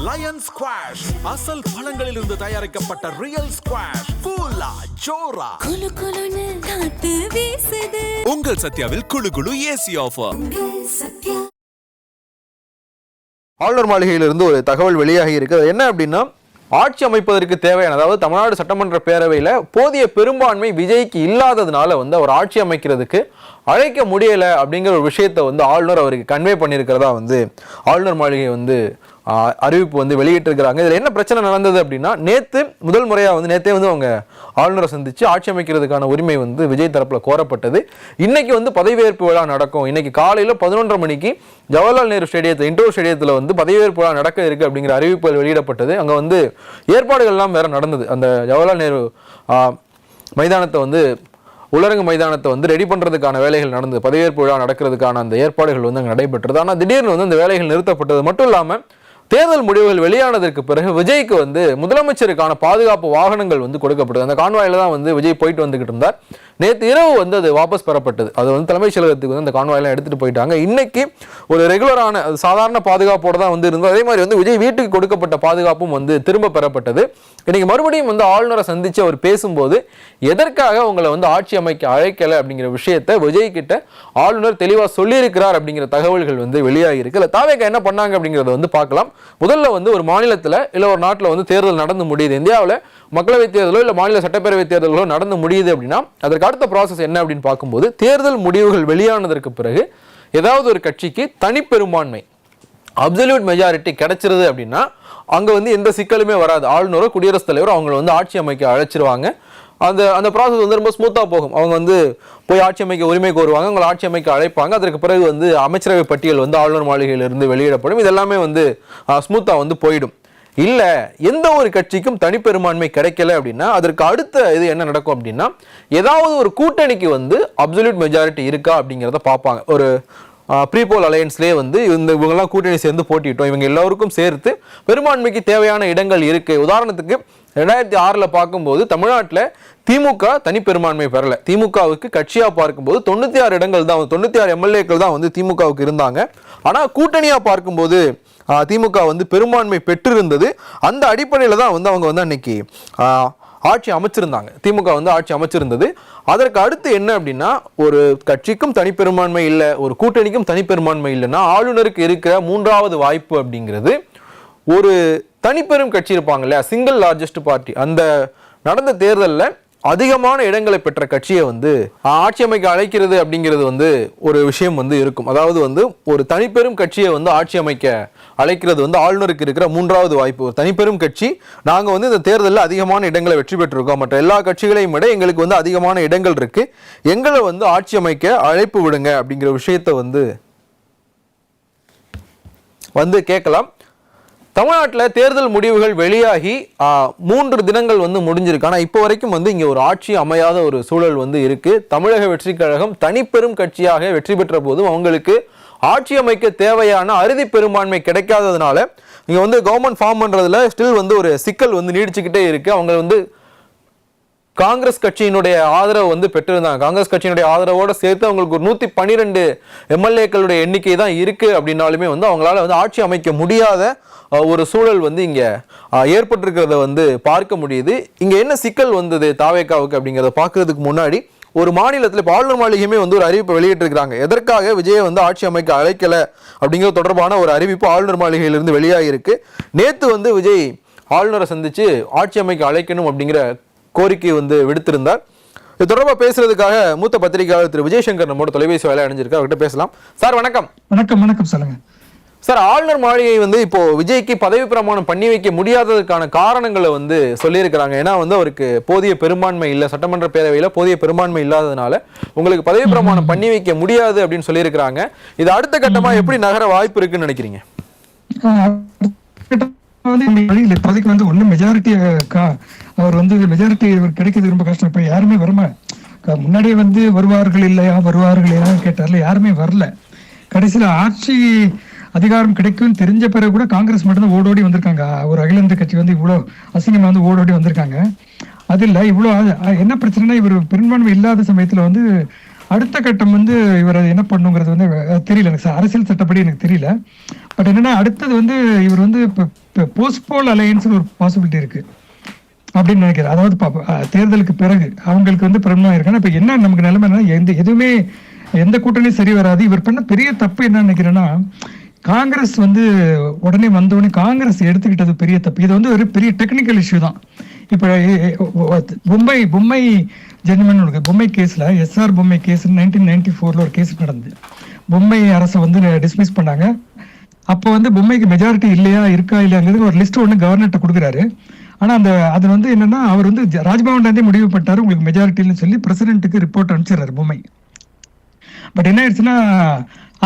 Line squash அசல் பழங்களிலிருந்து தயாரிக்கப்பட்ட real squash கூலா ஜோரா குளு குளுன்னு காத்து வீசுது. உங்கள் சத்யாவில் குளு குளு ஏசி ஆஃபர். ஆளுநர் மாளிகையிலிருந்து ஒரு தகவல் வெளியாகி இருக்கு. அது என்ன அப்படின்னா, ஆட்சி அமைப்பதற்கு தேவையான, அதாவது தமிழ்நாடு சட்டமன்ற பேரவையில் போதிய பெரும்பான்மை விஜய்க்கு இல்லாததுனால அவர் ஆட்சி அமைக்கிறதுக்கு அழைக்க முடியல அப்படிங்கிற ஒரு விஷயத்தை ஆளுநர் அவருக்கு கன்வே பண்ணியிருக்கிறதா ஆளுநர் மாளிகை அறிவிப்பு வெளியிட்டிருக்கிறாங்க. இதில் என்ன பிரச்சனை நடந்தது அப்படின்னா, முதல் முறையாக நேற்றே அவங்க ஆளுநரை சந்தித்து ஆட்சி அமைக்கிறதுக்கான உரிமை விஜய் தரப்பில் கோரப்பட்டது. இன்னைக்கு பதவியேற்பு விழா நடக்கும். இன்னைக்கு காலையில் 11:30 மணிக்கு ஜவஹர்லால் நேரு ஸ்டேடியத்தில், இண்டோர் ஸ்டேடியத்தில் பதவியேற்பு விழா நடக்க இருக்கு அப்படிங்கிற அறிவிப்புகள் வெளியிடப்பட்டது. அங்கே ஏற்பாடுகள்லாம் வேற நடந்தது. அந்த ஜவஹர்லால் நேரு மைதானத்தை உலரங்கு மைதானத்தை ரெடி பண்ணுறதுக்கான வேலைகள் நடந்தது. பதவியேற்பு விழா நடக்கிறதுக்கான அந்த ஏற்பாடுகள் அங்கே நடைபெற்றது. ஆனால் திடீர்னு அந்த வேலைகள் நிறுத்தப்பட்டது மட்டும் இல்லாமல், தேர்தல் முடிவுகள் வெளியானதற்கு பிறகு விஜய்க்கு முதலமைச்சருக்கான பாதுகாப்பு வாகனங்கள் கொடுக்கப்பட்டது. அந்த கான்வாயில தான் விஜய் போயிட்டு வந்துகிட்டு இருந்தார். நேற்று இரவு அது வாபஸ் பெறப்பட்டது. அது தலைமைச் செயலகத்துக்கு அந்த கான்வாயெல்லாம் எடுத்துட்டு போயிட்டாங்க. இன்னைக்கு ஒரு ரெகுலரான சாதாரண பாதுகாப்போடு தான் இருந்தது. அதே மாதிரி விஜய் வீட்டுக்கு கொடுக்கப்பட்ட பாதுகாப்பும் திரும்ப பெறப்பட்டது. இன்னைக்கு மறுபடியும் ஆளுநரை சந்திச்சு அவர் பேசும்போது, எதற்காக உங்களை ஆட்சி அமைக்க அழைக்கல அப்படிங்கிற விஷயத்தை விஜய் கிட்ட ஆளுநர் தெளிவாக சொல்லியிருக்கிறார் அப்படிங்கிற தகவல்கள் வெளியாகி இருக்கு. இல்லை தாவேக்கா என்ன பண்ணாங்க அப்படிங்கிறத பார்க்கலாம். முதல்ல ஒரு மாநிலத்தில் இல்லை ஒரு நாட்டில் தேர்தல் நடந்து முடியுது. இந்தியாவில் மக்களவைத் தேர்தலோ இல்லை மாநில சட்டப்பேரவை தேர்தல்களோ நடந்து முடியுது அப்படின்னா, அதற்கு அடுத்த ப்ராசஸ் என்ன அப்படின்னு பார்க்கும்போது, தேர்தல் முடிவுகள் வெளியானதற்கு பிறகு ஏதாவது ஒரு கட்சிக்கு தனிப்பெரும்பான்மை, அப்சல்யூட் மெஜாரிட்டி கிடைச்சிருது அப்படின்னா அங்கே எந்த சிக்கலுமே வராது. ஆளுநரோ குடியரசுத் தலைவரோ அவங்களை ஆட்சி அமைக்க அழைச்சிருவாங்க. அந்த ப்ராசஸ் ரொம்ப ஸ்மூத்தாக போகும். அவங்க போய் ஆட்சி அமைக்க உரிமை கோருவாங்க, அவங்களை ஆட்சி அமைக்க அழைப்பாங்க. அதற்கு பிறகு அமைச்சரவை பட்டியல் ஆளுநர் மாளிகையிலிருந்து வெளியிடப்படும். இதெல்லாமே ஸ்மூத்தாக போயிடும். இல்லை எந்த ஒரு கட்சிக்கும் தனிப்பெரும்பான்மை கிடைக்கல அப்படின்னா, அதற்கு அடுத்த இது என்ன நடக்கும் அப்படின்னா, ஏதாவது ஒரு கூட்டணிக்கு அப்சல்யூட் மெஜாரிட்டி இருக்கா அப்படிங்கிறத பார்ப்பாங்க. ஒரு ப்ரீபோல் அலையன்ஸ்லேயே இவங்கெல்லாம் கூட்டணி சேர்ந்து போட்டிட்டோம், இவங்க எல்லோருக்கும் சேர்த்து பெரும்பான்மைக்கு தேவையான இடங்கள் இருக்குது. உதாரணத்துக்கு 2006 பார்க்கும்போது தமிழ்நாட்டில் திமுக தனிப்பெரும்பான்மை பெறல. திமுகவுக்கு கட்சியாக பார்க்கும்போது 96 இடங்கள் தான், 96 எம்எல்ஏக்கள் தான் திமுகவுக்கு இருந்தாங்க. ஆனால் கூட்டணியாக பார்க்கும்போது திமுக பெரும்பான்மை பெற்றிருந்தது. அந்த அடிப்படையில் தான் அவங்க அன்னைக்கு ஆட்சி அமைச்சிருந்தாங்க. திமுக ஆட்சி அமைச்சிருந்தது. அதற்கு அடுத்து என்ன அப்படின்னா, ஒரு கட்சிக்கும் தனிப்பெரும்பான்மை இல்லை, ஒரு கூட்டணிக்கும் தனிப்பெரும்பான்மை இல்லைன்னா, ஆளுநருக்கு இருக்கிற மூன்றாவது வாய்ப்பு அப்படிங்கிறது ஒரு தனிப்பெரும் கட்சி இருப்பாங்க இல்லையா, சிங்கிள் லார்ஜஸ்ட் பார்ட்டி. அந்த நடந்த தேர்தலில் அதிகமான இடங்களை பெற்ற கட்சியை ஆட்சி அமைக்க அழைக்கிறது அப்படிங்கிறது ஒரு விஷயம் இருக்கும். அதாவது ஒரு தனிப்பெரும் கட்சியை ஆட்சி அமைக்க அழைக்கிறது ஆளுநருக்கு இருக்கிற மூன்றாவது வாய்ப்பு. ஒரு தனிப்பெரும் கட்சி, நாங்கள் இந்த தேர்தலில் அதிகமான இடங்களை வெற்றி பெற்றிருக்கோம், மற்ற எல்லா கட்சிகளையும் விட எங்களுக்கு அதிகமான இடங்கள் இருக்கு, எங்களை ஆட்சி அமைக்க அழைப்பு விடுங்க அப்படிங்கிற விஷயத்தை கேட்கலாம். தமிழ்நாட்டில் தேர்தல் முடிவுகள் வெளியாகி 3 தினங்கள் முடிஞ்சிருக்கு. ஆனால் இப்போ வரைக்கும் இங்கே ஒரு ஆட்சி அமையாத ஒரு சூழல் இருக்கு. தமிழக வெற்றி கழகம் தனிப்பெரும் கட்சியாக வெற்றி பெற்ற போதும் அவங்களுக்கு ஆட்சி அமைக்க தேவையான அறுதி பெரும்பான்மை கிடைக்காததுனால இங்கே கவர்மெண்ட் ஃபார்ம் பண்ணுறதுல ஸ்டில் ஒரு சிக்கல் நீடிச்சுக்கிட்டே இருக்கு. அவங்க காங்கிரஸ் கட்சியினுடைய ஆதரவு பெற்றிருந்தாங்க. காங்கிரஸ் கட்சியினுடைய ஆதரவோடு சேர்த்து அவங்களுக்கு ஒரு 112 எம்எல்ஏக்களுடைய எண்ணிக்கை தான் இருக்கு. அப்படின்னாலுமே அவங்களால ஆட்சி அமைக்க முடியாத ஒரு சூழல் இங்க ஏற்பட்டிருக்கிறத பார்க்க முடியுது. இங்க என்ன சிக்கல் தாவேக்காவுக்கு அப்படிங்கிறத பார்க்கறதுக்கு முன்னாடி, ஒரு மாநிலத்தில் இப்போ ஆளுநர் மாளிகையுமே ஒரு அறிவிப்பை வெளியிட்டிருக்கிறாங்க. எதற்காக விஜயை ஆட்சி அமைக்க அழைக்கல அப்படிங்கிறது தொடர்பான ஒரு அறிவிப்பு ஆளுநர் மாளிகையிலிருந்து வெளியாகிருக்கு. நேற்று விஜய் ஆளுநரை சந்திச்சு ஆட்சி அமைக்க அழைக்கணும் அப்படிங்கிற கோரிக்கை விடுத்திருந்தார். இது தொடர்பாக பேசுறதுக்காக மூத்த பத்திரிகையாளர் திரு விஜயசங்கர் நம்மோட தொலைபேசி வேலை அணிஞ்சிருக்கார். அவர்கிட்ட பேசலாம். சார் வணக்கம். வணக்கம் சொல்லுங்க சார். ஆளுநர் மாளிகை இப்போ விஜய்க்கு பதவி பிரமாணம் பண்ணி வைக்க முடியாததுக்கான காரணங்களை சொல்லியிருக்கிறாங்க. ஏன்னா அவருக்கு போதிய பெரும்பான்மை இல்லை, சட்டமன்ற பேரவையில் போதிய பெரும்பான்மை இல்லாததுனால உங்களுக்கு பதவி பிரமாணம் பண்ணி வைக்க முடியாது அப்படின்னு சொல்லியிருக்கிறாங்க. இது அடுத்த கட்டமா எப்படி நகர வாய்ப்பு இருக்குன்னு நினைக்கிறீங்க? இப்போதைக்கு ஒன்னும் மெஜாரிட்டி அவர் மெஜாரிட்டி கிடைக்கிறது ரொம்ப கஷ்டம். இப்ப யாருமே வரமா, முன்னாடியே வருவார்கள் இல்லையா கேட்டார்ல, யாருமே வரல. கடைசியில ஆட்சி அதிகாரம் கிடைக்கும் தெரிஞ்ச பிறகு கூட காங்கிரஸ் மட்டும்தான் ஓடோடி வந்திருக்காங்க. ஒரு அகில இந்திய கட்சி இவ்வளவு அசிங்கமா ஓடோடி வந்திருக்காங்க. அது இல்ல, இவ்வளவு என்ன பிரச்சனைனா, இவர் பெரும்பான்மை இல்லாத சமயத்துல அடுத்த கட்டம் இவர் என்ன பண்ணுங்கிறது தெரியல. எனக்கு அரசியல் சட்டப்படி எனக்கு தெரியல. பட் என்னன்னா, அடுத்தது இவர் போஸ்ட்போல் அலையன்ஸ் ஒரு பாசிபிலிட்டி இருக்கு அப்படின்னு நினைக்கிறேன். அதாவது தேர்தலுக்கு பிறகு அவங்களுக்கு வந்து பிரபலமா இருக்காங்க. இப்ப என்ன நமக்கு நிலைமை, எதுவுமே எந்த கூட்டணியும் சரி வராது. இவர் பண்ண பெரிய தப்பு என்ன நினைக்கிறேன்னா, காங்கிரஸ் வந்து உடனே வந்தோடனே காங்கிரஸ் எடுத்துக்கிட்டது பெரிய தப்பு. இது வந்து ஒரு பெரிய டெக்னிக்கல் இஷ்யூ தான். இப்ப பொம்மை ஜட்ஜ்மெண்ட் இருக்கு. பொம்மை கேஸ்ல SR பொம்மை கேஸ் 1994 ஒரு கேஸ் நடந்தது. பொம்மை அரசை வந்து டிஸ்மிஸ் பண்ணாங்க. அப்போ வந்து பொம்மைக்கு மெஜாரிட்டி இல்லையா இருக்கா இல்லையாங்கிறது ஒரு லிஸ்ட் ஒன்று கவர்னர்கிட்ட கொடுக்குறாரு. ஆனா அது வந்து என்னன்னா, அவர் வந்து ராஜ்பவன்ல முடிவு பண்ணிட்டாரு உங்களுக்கு மெஜாரிட்டின்னு சொல்லி பிரசிடென்ட்டுக்கு ரிப்போர்ட் அனுப்பிச்சிடறாரு பொம்மை. பட் என்ன ஆயிடுச்சுன்னா,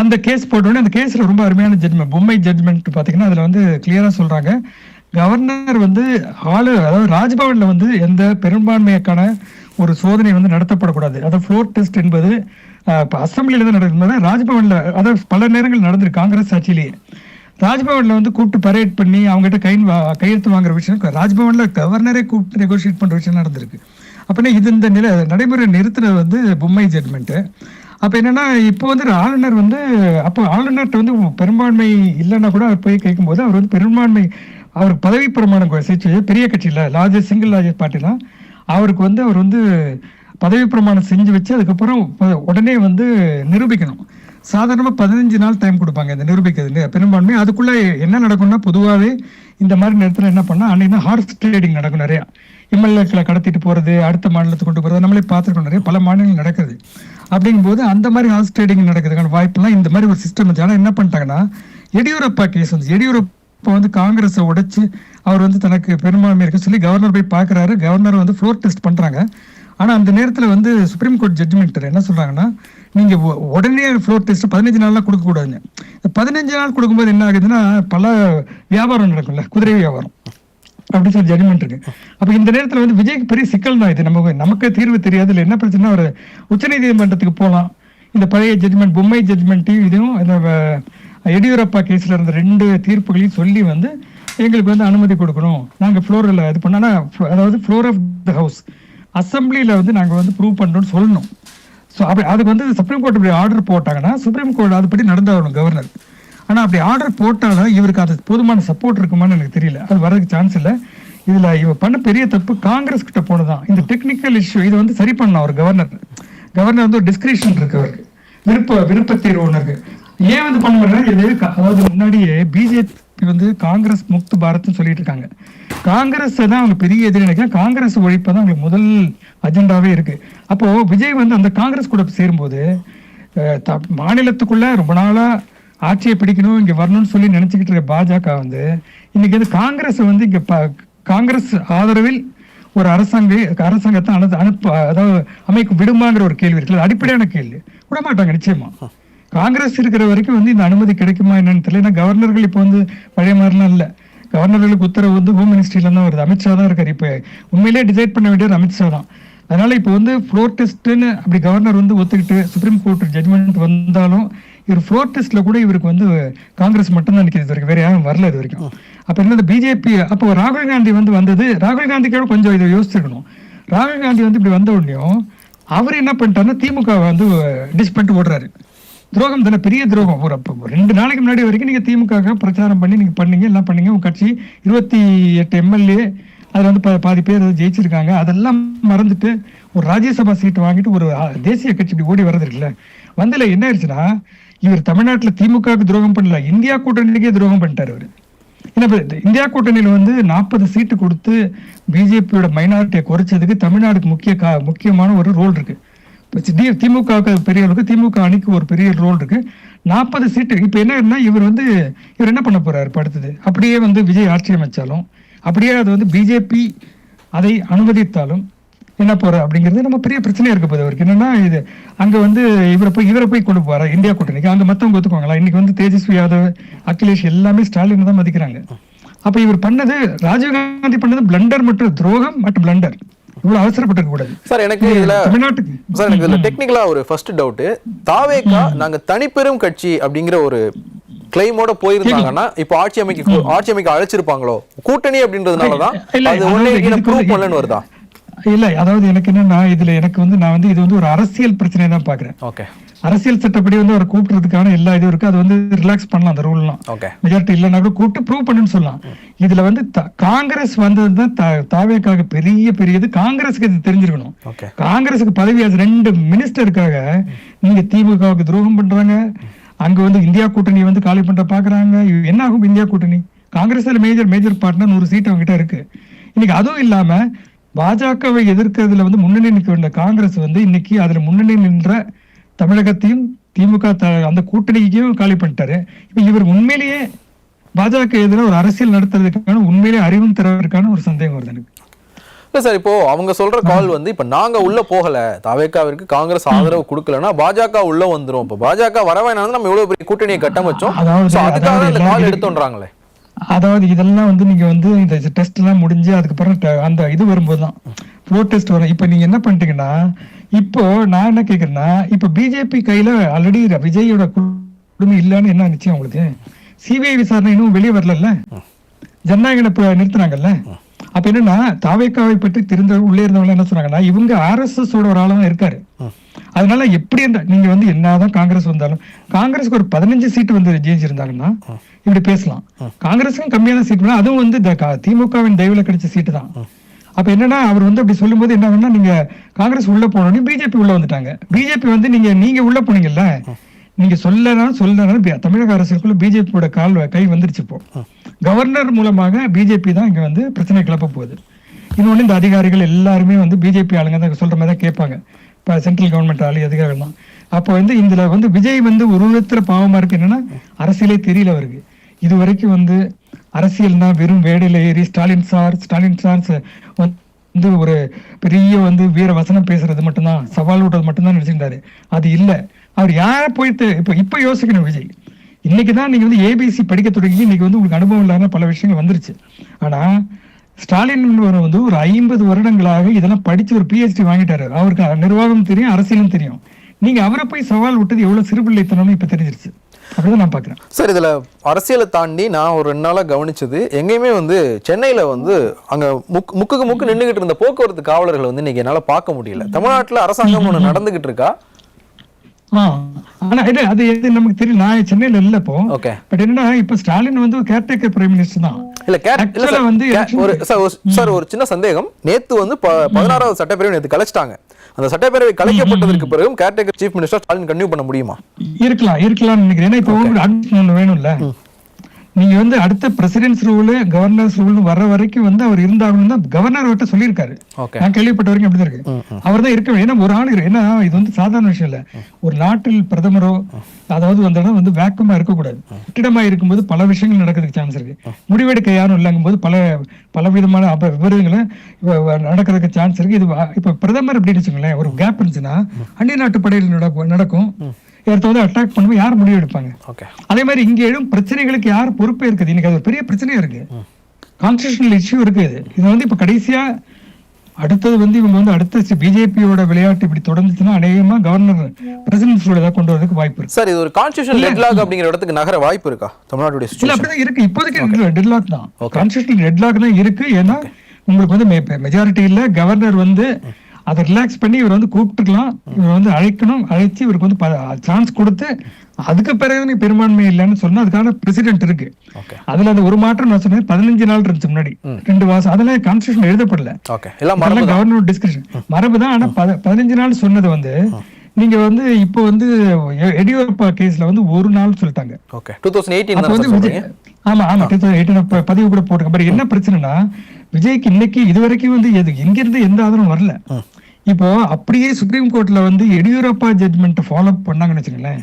அந்த கேஸ் போட்டோடனே அந்த கேஸ்ல ரொம்ப அருமையான ஜட்மெண்ட், பொம்மை ஜட்மெண்ட் பாத்தீங்கன்னா அதுல வந்து கிளியரா சொல்றாங்க, கவர்னர் வந்து அதாவது ராஜ்பவன்ல வந்து எந்த பெரும்பான்மைக்கான ஒரு சோதனை வந்து நடத்தப்படக்கூடாது. அதாவது ஃப்ளோர் டெஸ்ட் என்பது அசம்பிளில தான் நடக்கும்போது ராஜ்பவன்ல, அதாவது பல நேரங்கள் நடந்திருக்கு காங்கிரஸ் ஆட்சியிலேயே. ராஜ்பவன்ல வந்து கூப்பிட்டு பரேட் பண்ணி அவங்ககிட்ட கையெழுத்து வாங்குற விஷயம் ராஜ்பவன்ல கவர்னரே கூப்பிட்டு நெகோசியேட் பண்ற விஷயம் நடந்திருக்கு. அப்படின்னா இது இந்த நடைமுறை நிறுத்தினது வந்து பொம்மை ஜட்மெண்ட். அப்ப என்னன்னா, இப்போ வந்து ஆளுநர் வந்து அப்போ ஆளுநர்கிட்ட வந்து பெரும்பான்மை இல்லைன்னா கூட அவர் போய் கேட்கும்போது அவர் வந்து பெரும்பான்மை, அவருக்கு பதவி பிரமாணம் பெரிய கட்சியில் லார்ஜஸ்ட் சிங்கிள் லார்ஜஸ்ட் பார்ட்டி தான் அவருக்கு வந்து அவர் வந்து பதவி பிரமாணம் செஞ்சு வச்சு அதுக்கப்புறம் உடனே வந்து நிரூபிக்கணும். சாதாரணமாக 15 நாள் டைம் கொடுப்பாங்க இந்த நிரூபிக்கிறது பெரும்பான்மை. அதுக்குள்ள என்ன நடக்கும்னா, பொதுவாகவே இந்த மாதிரி நேரத்தில் என்ன பண்ணா, அன்னைக்கு ஹார்ஸ் ட்ரேடிங் நடக்கும். நிறையா எம்எல்ஏக்களை கடத்திட்டு போறது, அடுத்த மாநிலத்துக்கு கொண்டு போறது, நம்மளே பார்த்துருக்கோம், நிறைய பல மாநிலங்கள் நடக்குது. அப்படிங்கும்போது அந்த மாதிரி ஹார்ஸ் ட்ரேடிங் நடக்கிறதுக்கான வாய்ப்புலாம் இந்த மாதிரி ஒரு சிஸ்டம் வச்சு. ஆனால் என்ன பண்ணிட்டாங்கன்னா, எடியூரப்பா கேஸ் வந்து எடியூரப்பா வந்து காங்கிரஸை உடைச்சு அவர் வந்து தனக்கு பெரும்பான்மை இருக்க சொல்லி கவர்னர் போய் பார்க்குறாரு. கவர்னர் வந்து ஃப்ளோர் டெஸ்ட் பண்றாங்க. ஆனா அந்த நேரத்தில் வந்து சுப்ரீம் கோர்ட் ஜட்ஜ்மெண்ட் என்ன சொல்றாங்கன்னா, நீங்க உடனே ஃப்ளோர் டெஸ்ட் 15 நாள்லாம் கொடுக்க கூடாதுங்க. 15 நாள் கொடுக்கும்போது என்ன ஆகுதுன்னா, பல வியாபாரம் நடக்கும்ல, குதிரை வியாபாரம் அப்படின்னு சொல்லி ஜட்ஜ்மெண்ட் இருக்கு. அப்ப இந்த நேரத்தில் வந்து விஜய்க்கு பெரிய சிக்கல் தான் இது. நமக்கு தீர்வு தெரியாது. இல்லை என்ன பிரச்சனை, ஒரு உச்சநீதிமன்றத்துக்கு போகலாம். இந்த பழைய ஜட்ஜ்மெண்ட் பொம்மை ஜட்ஜ்மெண்ட்டையும் இதுவும் எடியூரப்பா கேஸ்ல இருந்த 2 தீர்ப்புகளையும் சொல்லி வந்து எங்களுக்கு வந்து அனுமதி கொடுக்கணும், நாங்க ஃப்ளோரில் இது பண்ணா, அதாவது ஃப்ளோர் ஆஃப் த ஹவுஸ் அசம்பிளியில வந்து நாங்க வந்து ப்ரூவ் பண்றோம்னு சொல்லணும். ஸோ அப்படி அதுக்கு வந்து சுப்ரீம் கோர்ட் இப்படி ஆர்டர் போட்டாங்கன்னா சுப்ரீம் கோர்ட் அதுபடி நடந்தாகணும் கவர்னர். ஆனா அப்படி ஆர்டர் போட்டாலும் இவருக்கு அது போதுமான சப்போர்ட் இருக்குமான்னு எனக்கு தெரியல. அது வரதுக்கு சான்ஸ் இல்லை. இதுல இவ பண்ண பெரிய தப்பு காங்கிரஸ் கிட்ட போனதான். இந்த டெக்னிக்கல் இஷ்யூ இது வந்து சரி பண்ணலாம். ஒரு கவர்னர் வந்து ஒரு டிஸ்கிரிப்ஷன் இருக்கு, அவருக்கு விருப்பத்தேர்வு ஒன்று இருக்கு. ஏன் வந்து பண்ண முடியல, இது அதாவது முன்னாடியே பிஜேபி வந்து காங்கிரஸ் முக்து பாரத்னு சொல்லிட்டு இருக்காங்க. காங்கிரஸ் தான் அவங்க பெரிய எதிரி நினைக்கிறேன். காங்கிரஸ் ஒழிப்பதான் அவங்களுக்கு முதல் அஜெண்டாவே இருக்கு. அப்போ விஜய் வந்து அந்த காங்கிரஸ் கூட சேரும்போது மாநிலத்துக்குள்ள ரொம்ப நாளா ஆட்சியை பிடிக்கணும், இங்க வரணும்னு சொல்லி நினைச்சுக்கிட்டு இருக்க பாஜக வந்து இன்னைக்கு வந்து காங்கிரஸ் வந்து இங்க காங்கிரஸ் ஆதரவில் ஒரு அரசாங்கத்தை அதாவது அமைக்க விடுமாங்கிற ஒரு கேள்வி இருக்கு. அடிப்படையான கேள்வி. விட மாட்டாங்க நிச்சயமா. காங்கிரஸ் இருக்கிற வரைக்கும் வந்து இந்த அனுமதி கிடைக்குமா என்னன்னு தெரியல. ஏன்னா கவர்னர்கள் இப்போ வந்து பழைய மாதிரிலாம் இல்லை. கவர்னர்களுக்கு உத்தரவு வந்து ஹோம் மினிஸ்ட்ரியில தான் வருது. அமித்ஷா தான் இருக்காரு. இப்போ உண்மையிலேயே டிசைட் பண்ண வேண்டியது அமித்ஷா தான். அதனால இப்போ வந்து ஃப்ளோர் டெஸ்ட்னு அப்படி கவர்னர் வந்து ஒத்துக்கிட்டு சுப்ரீம் கோர்ட் ஜட்மெண்ட் வந்தாலும் இவர் ஃப்ளோர் டெஸ்ட்ல கூட இவருக்கு வந்து காங்கிரஸ் மட்டும்தான் நிற்கிறது. இது வரைக்கும் வேற யாரும் வரல இது வரைக்கும். அப்ப என்ன பிஜேபி அப்போ ராகுல் காந்தி வந்து வந்தது, ராகுல் காந்திக்கோட கொஞ்சம் இதை யோசிச்சிருக்கணும். ராகுல் காந்தி வந்து இப்படி வந்த உடனேயும் அவர் என்ன பண்ணிட்டாருன்னா திமுக வந்து டிஸ் பண்ணிட்டு ஓடுறாரு. துரோகம் தானே, பெரிய துரோகம். ஒரு 2 நாளைக்கு முன்னாடி வரைக்கும் நீங்க திமுக பிரச்சாரம் பண்ணி நீங்க பண்ணீங்க, எல்லாம் பண்ணீங்க. உங்க கட்சி 28 எம்எல்ஏ அதுல வந்து பாதி பேர் ஜெயிச்சிருக்காங்க. அதெல்லாம் மறந்துட்டு ஒரு ராஜ்யசபா சீட் வாங்கிட்டு ஒரு தேசிய கட்சி இப்படி ஓடி வர்றது இருக்குல்ல. வந்ததுல என்ன ஆயிடுச்சுன்னா, இவர் தமிழ்நாட்டுல திமுகவுக்கு துரோகம் பண்ணல, இந்தியா கூட்டணிக்கே துரோகம் பண்ணிட்டாரு அவரு. ஏன்னா இந்தியா கூட்டணியில வந்து 40 சீட்டு கொடுத்து பிஜேபியோட மைனாரிட்டியை குறைச்சதுக்கு தமிழ்நாடுக்கு முக்கியமான ஒரு ரோல் இருக்கு. திமுகவுக்கு பெரிய அளவுக்கு திமுக அணிக்கு ஒரு பெரிய ரோல் இருக்கு. 40 சீட்டு. இப்ப என்ன இவர் என்ன பண்ண போறாரு அடுத்தது? அப்படியே வந்து விஜய் ஆட்சி அமைச்சாலும், அப்படியே அது வந்து பிஜேபி அதை அனுமதித்தாலும் என்ன போற அப்படிங்கிறது நம்ம பெரிய பிரச்சனையா இருக்க போது. அவருக்கு என்னன்னா, இது அங்க வந்து இவரை போய் கொண்டு போற இந்தியா கூட்டணிக்கு, அங்க மத்தவங்க ஒத்துக்குவாங்களா? இன்னைக்கு வந்து தேஜஸ்வி யாதவ், அகிலேஷ் எல்லாமே ஸ்டாலின் தான் மதிக்கிறாங்க. அப்ப இவர் பண்ணது, ராஜீவ்காந்தி பண்ணது பிளண்டர் மற்றும் துரோகம் மற்றும் பிளண்டர். இவ்வளவு அவசரப்பட்டு கூடாது சார். எனக்கு இதுல டெக்னிக்கலா ஒரு ஃபர்ஸ்ட் டவுட், தாவேகா நாங்க தனிப்பெரும் கட்சி அப்படிங்கிற ஒரு கிளைமோட போயிருந்தாங்கன்னா இப்போ ஆட்சி அமைக்க அழைச்சிருப்பாங்களோ? கூட்டணி அப்படின்றதுனாலதான் அது ஒண்ணே ப்ரூவ் பண்ணலன்னு வருதா? இல்ல, அதாவது எனக்கு என்னன்னா, இதுல எனக்கு வந்து நான் வந்து இது வந்து ஒரு அரசியல் பிரச்சனை தான் பாக்குறேன். ஓகே. அரசியல் சட்டப்படி வந்து அவரை கூப்பிடுறதுக்கான எல்லா இதுவும் இருக்கு. அது வந்து ரிலாக்ஸ் பண்ணலாம் அந்த ரூல்லாம். மெஜாரிட்டி இல்லைன்னா கூட கூப்பிட்டு ப்ரூவ் பண்ணுன்னு சொல்லலாம். இதுல வந்து காங்கிரஸ் வந்ததுதான் தாவேக்காக பெரியது. காங்கிரஸுக்கு இது தெரிஞ்சிருக்கணும். காங்கிரஸுக்கு பதவி 2 மினிஸ்டருக்காக நீங்க திமுகவுக்கு துரோகம் பண்றாங்க, அங்க வந்து இந்தியா கூட்டணி வந்து காலி பண்ற பாக்குறாங்க. என்ன ஆகும் இந்தியா கூட்டணி? காங்கிரஸ்ல மேஜர் பார்ட்னர் 100 சீட் அவங்க கிட்ட இருக்கு. இன்னைக்கு அதுவும் இல்லாம பாஜகவை எதிர்க்கிறதுல வந்து முன்னணி நிற்க வேண்டிய காங்கிரஸ் வந்து இன்னைக்கு அதுல முன்னணி நின்ற தமிழகத்தையும் திமுக அந்த கூட்டணிக்கும் காலி பண்ணிட்டாரு. இப்ப இவர் உண்மையிலேயே பாஜக எதிராக ஒரு அரசியல் நடத்துறதுக்கான உண்மையிலேயே அறிவும் திறவதற்கான ஒரு சந்தேகம் வருது எனக்கு. இல்ல சார், இப்போ அவங்க சொல்ற கால் வந்து இப்ப நாங்க உள்ள போகல, தவேகாவிற்கு காங்கிரஸ் ஆதரவு கொடுக்கலன்னா பாஜக உள்ள வந்துரும். இப்ப பாஜக வரவேணாலும் நம்ம இவ்வளவு பெரிய கூட்டணியை கட்டமைச்சோம், அதுக்காக இந்த கால் எடுத்தோன்றாங்களே. அதாவது இதெல்லாம் வந்து நீங்க வந்து இந்த டெஸ்ட் எல்லாம் முடிஞ்சு அதுக்கப்புறம் அந்த இது வரும்போதுதான் ஃப்ளோ டெஸ்ட் வரும். இப்ப நீங்க என்ன பண்ணிட்டீங்கன்னா, இப்போ நான் என்ன கேக்குறேன்னா, இப்ப பிஜேபி கையில ஆல்ரெடி விஜயோட குடும்பம் இல்லன்னு என்ன நிச்சயம் உங்களுக்கு? சிபிஐ விசாரணை இன்னும் வெளியே வரல, ஜனநாயகனை நிறுத்தினாங்கல்ல. அப்ப என்னன்னா தாவேக்காவை பற்றி உள்ளே இருந்தவங்க என்ன சொன்னாங்கன்னா, இவங்க RSS ஓட ஒரு ஆளுதான் இருக்காரு. அதனால எப்படி நீங்க வந்து என்னதான் காங்கிரஸ் வந்தாலும், காங்கிரஸ்க்கு ஒரு 15 சீட்டு வந்து ஜெயிச்சிருந்தாங்கன்னா இப்படி பேசலாம். காங்கிரஸுக்கும் கம்மியான சீட்டு, அதுவும் வந்து திமுகவின் தயவுல கிடைச்ச சீட்டு தான். அப்ப என்னன்னா அவர் வந்து அப்படி சொல்லும் போது என்ன, நீங்க காங்கிரஸ் உள்ள போனோன்னு பிஜேபி உள்ள வந்துட்டாங்க. பிஜேபி வந்து நீங்க உள்ள போனீங்கல்ல, நீங்க சொல்லனாலும் தமிழக அரசுக்குள்ள பிஜேபியோட கை வந்துருச்சு. இப்போ கவர்னர் மூலமாக பிஜேபி தான் இங்க வந்து பிரச்சனை கிளப்ப போகுது. இன்னொன்னு இந்த அதிகாரிகள் எல்லாருமே வந்து பிஜேபி ஆளுங்க தான் சொல்ற மாதிரி தான் கேட்பாங்க. இப்ப சென்ட்ரல் கவர்மெண்ட் ஆளு அதிகாரிகள் தான். அப்போ வந்து இதுல வந்து விஜய் வந்து ஒரு விதத்துல பாவமா இருக்கு. என்னன்னா அரசியலே தெரியல அவருக்கு. இது வரைக்கும் வந்து அரசியல்னா வெறும் வேடையில ஏறி ஸ்டாலின் சார் வந்து ஒரு பெரிய வந்து வீர வசனம் பேசுறது மட்டும்தான், சவால் விடுறது மட்டும்தான் நினைச்சிருந்தாரு. அது இல்ல. அவர் யார போயிட்டு இப்ப யோசிக்கணும். விஜய் இன்னைக்குதான் நீங்க வந்து ஏபிசி படிக்க தொடங்கி இன்னைக்கு வந்து உங்களுக்கு அனுபவம் இல்லாத பல விஷயங்கள் வந்துருச்சு. ஆனா ஸ்டாலின் வந்து ஒரு 50 வருடங்களாக இதெல்லாம் படிச்சு ஒரு PhD வாங்கிட்டாரு. அவருக்கு நிர்வாகம் தெரியும், அரசியலும் தெரியும். நீங்க அவரை போய் சவால் விட்டது எவ்வளவு சிறுபிள்ளைத்தனம்னு இப்ப தெரிஞ்சிருச்சு. அப்படிதான் நான் பாக்குறேன். சார், இதுல அரசியலை தாண்டி நான் ஒரு 2 நாளா கவனிச்சது, எங்கேயுமே வந்து சென்னையில வந்து அங்க முக்குக்கு முக்கு நின்றுகிட்டு இருந்த போக்குவரத்து காவலர்கள் வந்து இன்னைக்கு என்னால பார்க்க முடியல. தமிழ்நாட்டுல அரசாங்கம் ஒண்ணு நடந்துகிட்டு இருக்கா? ஆனா அது நமக்கு தெரியும். நான் சென்னையில இல்ல இப்போ. பட் என்ன, இப்ப ஸ்டாலின் வந்து கேர்டேக்கர் பிரைம் மினிஸ்டர் தான். ஒரு சின்ன சந்தேகம். நேத்து வந்து 16வது சட்டப்பேரவை நேத்து கலைச்சிட்டாங்க. அந்த சட்டப்பேரவை கலைக்கப்பட்டதற்கு பிறகு caretaker chief minister Stalin continue பண்ண முடியுமா? இருக்கலாம் நினைக்கிறேன். ஏன்னா இப்போ ஒண்ணு வேணும்ல, நீங்க வந்து அடுத்த பிரசிடென்ட்ஸ் ரூல் கவர்னர்ஸ் ரூல் வர்ற வரைக்கும் வந்து அவர் இருந்தாகணும் தான் கவர்னர் அவர்கிட்ட சொல்லியிருக்காரு. நான் கேள்விப்பட்ட வரைக்கும் அப்படிதான் இருக்கு. அவர் தான் இருக்க. ஏன்னா ஒரு ஆள், ஏன்னா இது வந்து சாதாரண விஷயம் இல்ல. ஒரு நாட்டில் பிரதமரோ அதாவது அந்த இடம் வந்து வேக்கமா இருக்கக்கூடாது. கட்டிடமா இருக்கும்போது பல விஷயங்கள் நடக்கிறதுக்கு சான்ஸ் இருக்கு. முடிவெடுக்க யாரும் இல்லங்கும் போது பல விதமான விவரங்களும் நடக்கிறதுக்கு சான்ஸ் இருக்கு. இது இப்ப பிரதமர் அப்படின்னு வச்சுக்கோங்களேன், ஒரு கேப் இருந்துச்சுன்னா அந்நிய நாட்டு படையில் நடக்கும். வந்து அட்டாக் பண்ணும்போது யார் முடிவு எடுப்பாங்க? அதே மாதிரி இங்க எழும் பிரச்சனைகளுக்கு யார் பொறுப்பே இருக்குது? இன்னைக்கு அது ஒரு பெரிய பிரச்சனையா இருக்கு. கான்ஸ்டிடியூஷனல் இஷ்யூ இருக்கு. இது வந்து இப்ப கடைசியா அடுத்தது வந்து இவங்க வந்து அடுத்த பிஜேபியோட விளையாட்டு இப்படி தொடர்ந்துச்சுன்னா அநேகமா கவர்னர் பிரசிடென்ட் ரூல் ஏதாவது கொண்டு வரதுக்கு வாய்ப்பு இருக்கு. சார், இது ஒரு கான்ஸ்டிடியூஷனல் டெட்லாக் அப்படிங்கிற இடத்துக்கு நகர வாய்ப்பு இருக்கா தமிழ்நாட்டுடைய சிச்சுவேஷன்? இல்ல, அப்படிதான் இருக்கு. இப்போதைக்கு டெட்லாக் தான், கான்ஸ்டிடியூஷனல் டெட்லாக் தான் இருக்கு. ஏன்னா உங்களுக்கு வந்து மெஜாரிட்டி இல்ல. கவர்னர் வந்து அதை ரிலாக்ஸ் பண்ணி இவர் வந்து கூப்பிட்டுக்கலாம், இவர் வந்து அழைச்சு இவருக்கு வந்து சான்ஸ் கொடுத்து அதுக்கு பிறகு பெரும்பான்மை இல்லைன்னு சொன்னா அதுக்கான பிரசிடென்ட் இருக்கு. அதுல அந்த ஒரு மாற்றம் நான் சொன்னேன் 15 நாள் இருந்துச்சு முன்னாடி 2 மாசம். அதெல்லாம் கான்ஸ்டிடியூஷன் எழுதப்படல, கவர்னர் டிஸ்கஷன் மரபுதான். ஆனா 15 நாள் சொன்னது வந்து நீங்க வந்து இப்போ வந்து எடியூரப்பா கேஸ்ல வந்து 1 நாள் சொல்லிட்டாங்க. 2018 ஆமா 2018 பதிவு கூட போட்டுக்க. என்ன பிரச்சனைனா விஜய்க்கு இன்னைக்கு இதுவரைக்கும் வந்து எங்க இருந்து எந்த ஆதரவும் வரல. இப்போ அப்படியே சுப்ரீம் கோர்ட்ல வந்து எடியூரப்பா ஜட்மெண்ட் ஃபாலோ பண்ணாங்கன்னு வச்சுக்கோங்களேன்,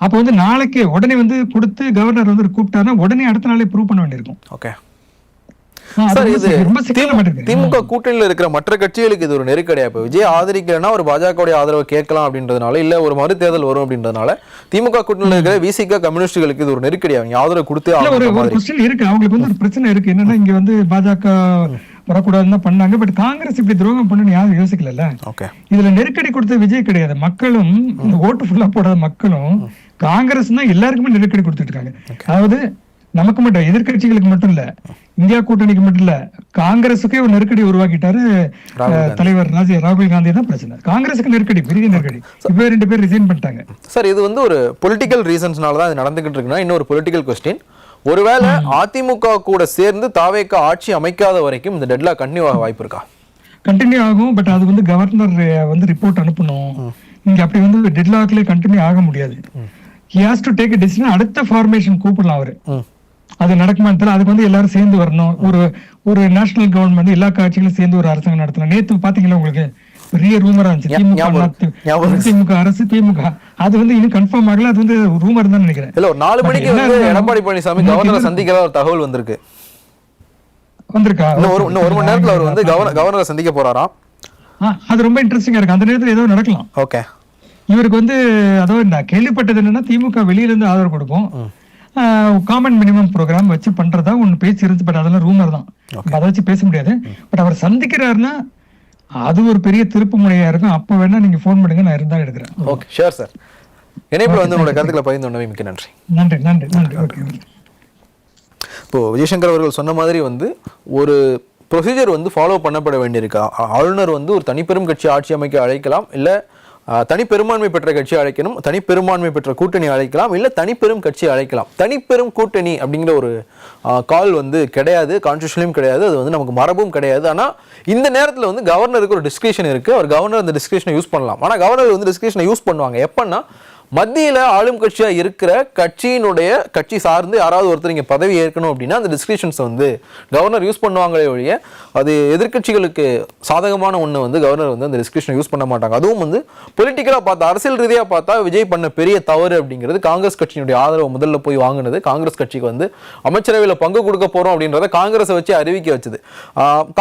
அப்ப வந்து நாளைக்கு உடனே வந்து கொடுத்து கவர்னர் வந்து கூப்பிட்டாருன்னா உடனே அடுத்த நாளே ப்ரூவ் பண்ண வேண்டியிருக்கும். திமுக கூட்டணியில இருக்கிற மற்ற கட்சிகளுக்கு இது ஒரு நெருக்கடியா? இப்ப விஜய் ஆதரிக்கலன்னா ஒரு பாஜக ஆதரவை கேட்கலாம் அப்படின்றதுனால, இல்ல ஒரு மறு தேர்தல் வரும் அப்படின்றதுனால திமுக கூட்டணியில இருக்கிற விசிக கம்யூனிஸ்டுகளுக்கு இது ஒரு நெருக்கடியா? ஆதரவு கொடுத்து இருக்கு. அவங்களுக்கு வந்து ஒரு பிரச்சனை இருக்கு. என்னன்னா இங்க வந்து பாஜக வரக்கூடாதுன்னு பண்ணாங்க. பட் காங்கிரஸ் இப்படி துரோகம் பண்ணு யாரும் யோசிக்கல. இதுல நெருக்கடி கொடுத்த விஜய் கிடையாது. மக்களும் இந்த ஓட்டு ஃபுல்லா போடாத மக்களும் காங்கிரஸ் தான் எல்லாருக்குமே நெருக்கடி கொடுத்துட்டு இருக்காங்க. அதாவது நமக்கு மட்டும், எதிர்கட்சிகளுக்கு மட்டும் இல்ல, இந்தியா கூட்டணிக்கு மட்டும் இல்ல, காங்கிரஸுக்கே ஒரு நெருக்கடி உருவாக்கிட்டாரு தலைவர் ராகுல் காந்தி. தான் பிரச்சனை, காங்கிரஸுக்கு நெருக்கடி, பெரிய நெருக்கடி. இப்ப 2 பேர் ரிசைன் பண்ணிட்டாங்க. சார் இது வந்து ஒரு பொலிட்டிக்கல் ரீசன்ஸ்னால தான் இது நடந்துகிட்டு இருக்குன்னா இன்னொரு பொலிட்டிக்கல் கொஸ்டின், ஒருவேளை அதிமுக கூட சேர்ந்து தாவேகா ஆட்சி அமைக்காத வரைக்கும் இந்த டெட்லாக் கண்டினியூ ஆக வாய்ப்பு இருக்கா? கண்டினியூ ஆகும். பட் அது வந்து கவர்னர் வந்து ரிப்போர்ட் அனுப்பணும். இங்க அப்படி வந்து டெட்லாக்ல கண்டினியூ ஆக முடியாது. he has to take a decision. அடுத்த ஃபார்மேஷன் கூப்பிடலாம் அவரு. அது நடக்குமான்னு தெரியல. அதுக்கு வந்து எல்லாரும் சேர்ந்து வரணும். ஒரு நேஷனல் கவர்மெண்ட் எல்லா கட்சிகளும் சேர்ந்து ஒரு அரசாங்கம் நடத்தலாம். நேத்து பாத்தீங்களா உங்களுக்கு பெரிய ரூமரா இருந்துச்சு, திமுக அரசு திமுக. அது வந்து இன்னும் கன்ஃபார்ம் ஆகல, அது வந்து ரூமர் தான் நினைக்கிறேன். இல்ல ஒரு 4 மணிக்கு வந்து எடப்பாடி பழனிசாமி கவர்னரை சந்திக்கிற ஒரு தகவல் வந்திருக்கா? இன்னும் 1 மணி நேரத்துல அவர் வந்து கவர்னரை சந்திக்க போறாராம். அது ரொம்ப இன்ட்ரெஸ்டிங்கா இருக்கு. அந்த நேரத்துல ஏதோ நடக்கலாம். ஓகே, இவருக்கு வந்து அதாவது நான் கேள்விப்பட்டது என்னன்னா, திமுக வெளியில இருந்து ஆதரவு கொடுக்கும், காமன் மினிமம் ப்ரோக்ராம் வச்சு பண்றதா ஒண்ணு பேச்சு இருந்து. பட் அதெல்லாம் ரூமர் தான், அதை வச்சு பேச முடியாது. பட் அவர் சந்திக்கிறாருன்னா அது ஒரு பெரிய திருப்பு முனையா இருக்கும். அப்ப வேணா நீங்க போன் பண்ணுங்க, நான் இருந்தா எடுக்கிறேன். Okay, sure sir. இணைப்புல வந்து உங்களோட கருத்துக்களை பகிர்ந்து கொண்டமைக்கு மிக்க நன்றி. நன்றி நன்றி நன்றி. ஓகே. இப்போ விஜயசங்கர் அவர்கள் சொன்ன மாதிரி வந்து ஒரு ப்ரொசீஜர் வந்து ஃபாலோ பண்ணப்பட வேண்டியிருக்கா. ஆளுநர் வந்து ஒரு தனிப்பெரும் கட்சி ஆட்சி அமைக்க அழைக்கலாம், இல்லை தனிப்பெரும்பான்மை பெற்ற கட்சி அழைக்கணும், தனிப்பெரும்பான்மை பெற்ற கூட்டணி அழைக்கலாம், இல்லை தனிப்பெரும் கட்சி அழைக்கலாம். தனிப்பெரும் கூட்டணி அப்படிங்கிற ஒரு கால் வந்து கிடையாது, கான்ஸ்டியூஷன்லையும் கிடையாது, அது வந்து நமக்கு மரபும் கிடையாது. ஆனால் இந்த நேரத்தில் வந்து கவர்னருக்கு ஒரு டிஸ்கிரிப்ஷன் இருக்குது, அவர் கவர்னர் அந்த டிஸ்கிரிப்ஷனை யூஸ் பண்ணலாம். ஆனால் கவர்னர் வந்து டிஸ்கிரிப்ஷனை யூஸ் பண்ணுவாங்க எப்பன்னா, மத்தியில் ஆளும் கட்சியாக இருக்கிற கட்சி சார்ந்து யாராவது ஒருத்தர் இங்கே பதவி ஏற்கணும் அப்படின்னா அந்த டிஸ்கிரிப்ஷன்ஸை வந்து கவர்னர் யூஸ் பண்ணுவாங்களே ஒழிய அது எதிர்கட்சிகளுக்கு சாதகமான ஒன்று வந்து கவர்னர் வந்து அந்த டிஸ்கிரிப்ஷனை யூஸ் பண்ண மாட்டாங்க. அதுவும் வந்து பொலிட்டிக்கலாக பார்த்தா, அரசியல் ரீதியாக பார்த்தா விஜய் பண்ண பெரிய தவறு அப்படிங்கிறது காங்கிரஸ் கட்சியினுடைய ஆதரவு முதல்ல போய் வாங்கினது. காங்கிரஸ் கட்சிக்கு வந்து அமைச்சரவையில் பங்கு கொடுக்க போகிறோம் அப்படின்றத காங்கிரஸை வச்சு அறிவிக்க வச்சது.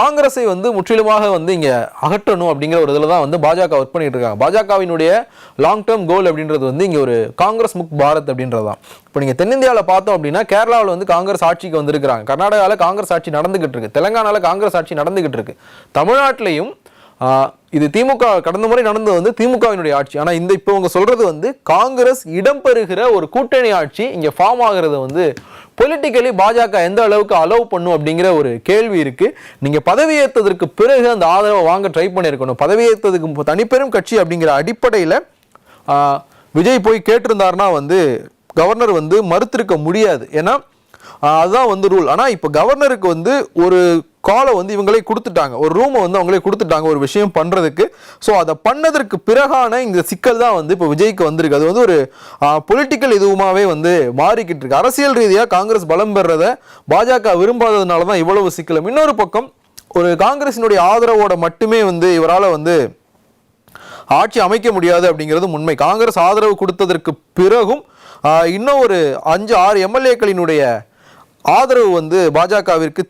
காங்கிரஸை வந்து முற்றிலுமாக வந்து இங்கே அகற்றணும் அப்படிங்கிற ஒரு இதில் தான் வந்து பாஜக ஒர்க் பண்ணிட்டு இருக்காங்க. பாஜகவினுடைய லாங் டேர்ம் கோல் அப்படின்றது வந்து இங்க ஒரு காங்கிரஸ் முக் பாரத் அப்படின்றதான். இப்போ நீங்க தென்னிந்தியாவில் பார்த்தோம் அப்படின்னா கேரளாவில் வந்து காங்கிரஸ் ஆட்சிக்கு வந்திருக்கிறாங்க, கர்நாடகாவில் காங்கிரஸ் ஆட்சி நடந்துகிட்டு இருக்கு, தெலுங்கானாவில் காங்கிரஸ் ஆட்சி நடந்துகிட்டு இருக்கு, தமிழ்நாட்டிலையும் இது திமுக கடந்த முறை நடந்தது வந்து திமுகவினுடைய ஆட்சி. ஆனா இந்த இப்போ அவங்க சொல்றது வந்து காங்கிரஸ் இடம்பெறுகிற ஒரு கூட்டணி ஆட்சி இங்க ஃபார்ம் ஆகிறது வந்து பொலிட்டிக்கலி பாஜக எந்த அளவுக்கு அலோவ் பண்ணும் அப்படிங்கிற ஒரு கேள்வி இருக்கு. நீங்க பதவியேற்றதற்கு பிறகு அந்த ஆதரவை வாங்க ட்ரை பண்ணியிருக்கணும். பதவியேற்றதுக்கு தனிப்பெரும் கட்சி அப்படிங்கிற அடிப்படையில் விஜய் போய் கேட்டிருந்தாருன்னா வந்து கவர்னர் வந்து மறுத்திருக்க முடியாது, ஏன்னா அதுதான் வந்து ரூல். ஆனால் இப்போ கவர்னருக்கு வந்து ஒரு காலை வந்து இவங்களே கொடுத்துட்டாங்க, ஒரு ரூமை வந்து அவங்களே கொடுத்துட்டாங்க ஒரு விஷயம் பண்ணுறதுக்கு. ஸோ அதை பண்ணதற்கு பிறகான இந்த சிக்கல் தான் வந்து இப்போ விஜய்க்கு வந்திருக்கு. அது வந்து ஒரு பொலிட்டிக்கல் இதுவுமாவே வந்து மாறிக்கிட்டு இருக்கு. அரசியல் ரீதியாக காங்கிரஸ் பலம் பெறதை பாஜக விரும்பாததுனால தான் இவ்வளவு சிக்கலும். இன்னொரு பக்கம் ஒரு காங்கிரசினுடைய ஆதரவோட மட்டுமே வந்து இவரால் வந்து ஆட்சி அமைக்க முடியாது அப்படிங்கிறது உண்மை. காங்கிரஸ் ஆதரவு கொடுத்ததற்கு பிறகும் இன்னும் ஒரு 5-6 எம்எல்ஏக்களினுடைய ஆதரவு வந்து பாஜகவிற்கு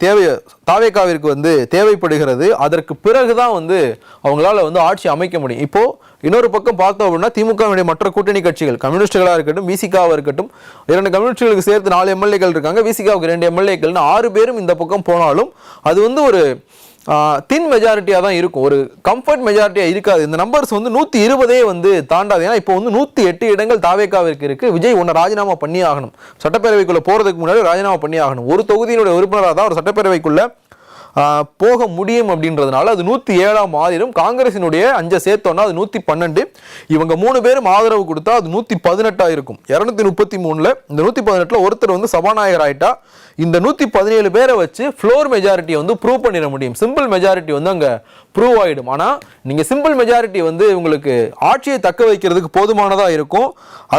தாவேகாவிற்கு வந்து தேவைப்படுகிறது. அதற்கு பிறகுதான் வந்து அவங்களால வந்து ஆட்சி அமைக்க முடியும். இப்போ இன்னொரு பக்கம் பார்த்தோம் அப்படின்னா திமுகவுடைய மற்ற கூட்டணி கட்சிகள், கம்யூனிஸ்டுகளாக இருக்கட்டும், விசிகாவாக இருக்கட்டும், 2 கம்யூனிஸ்டுகளுக்கு சேர்த்து 4 எம்எல்ஏக்கள் இருக்காங்க, விசிகாவுக்கு 2 எம்எல்ஏக்கள்னு 6 பேரும் இந்த பக்கம் போனாலும் அது வந்து ஒரு தின் மெஜாரிட்டியாக தான் இருக்கும், ஒரு கம்ஃபர்ட் மெஜாரிட்டியாக இருக்காது. இந்த நம்பர்ஸ் வந்து 120 வந்து தாண்டாது. ஏன்னா இப்போ வந்து 108 இடங்கள் தாவேகாவிற்கு இருக்கு. விஜய் ஒன்று ராஜினாமா பண்ணி ஆகணும், சட்டப்பேரவைக்குள்ள போறதுக்கு முன்னாடி ராஜினாமா பண்ணி ஆகணும். ஒரு தொகுதியினுடைய உறுப்பினராக தான் ஒரு சட்டப்பேரவைக்குள்ள போக முடியும் அப்படின்றதுனால அது 107 மாறிடும். காங்கிரசினுடைய 5 சேர்த்தோன்னா அது 112. இவங்க 3 பேரும் ஆதரவு கொடுத்தா அது 118 இருக்கும். 233ல் இந்த 118ல் ஒருத்தர் வந்து சபாநாயகர் ஆயிட்டா இந்த 117 பேரை வச்சு ஃப்ளோர் மெஜாரிட்டியை வந்து ப்ரூவ் பண்ணிட முடியும். சிம்பிள் மெஜாரிட்டி வந்து அங்கே ப்ரூவ் ஆகிடும். ஆனால் நீங்கள் சிம்பிள் மெஜாரிட்டி வந்து உங்களுக்கு ஆட்சியை தக்க வைக்கிறதுக்கு போதுமானதாக இருக்கும்.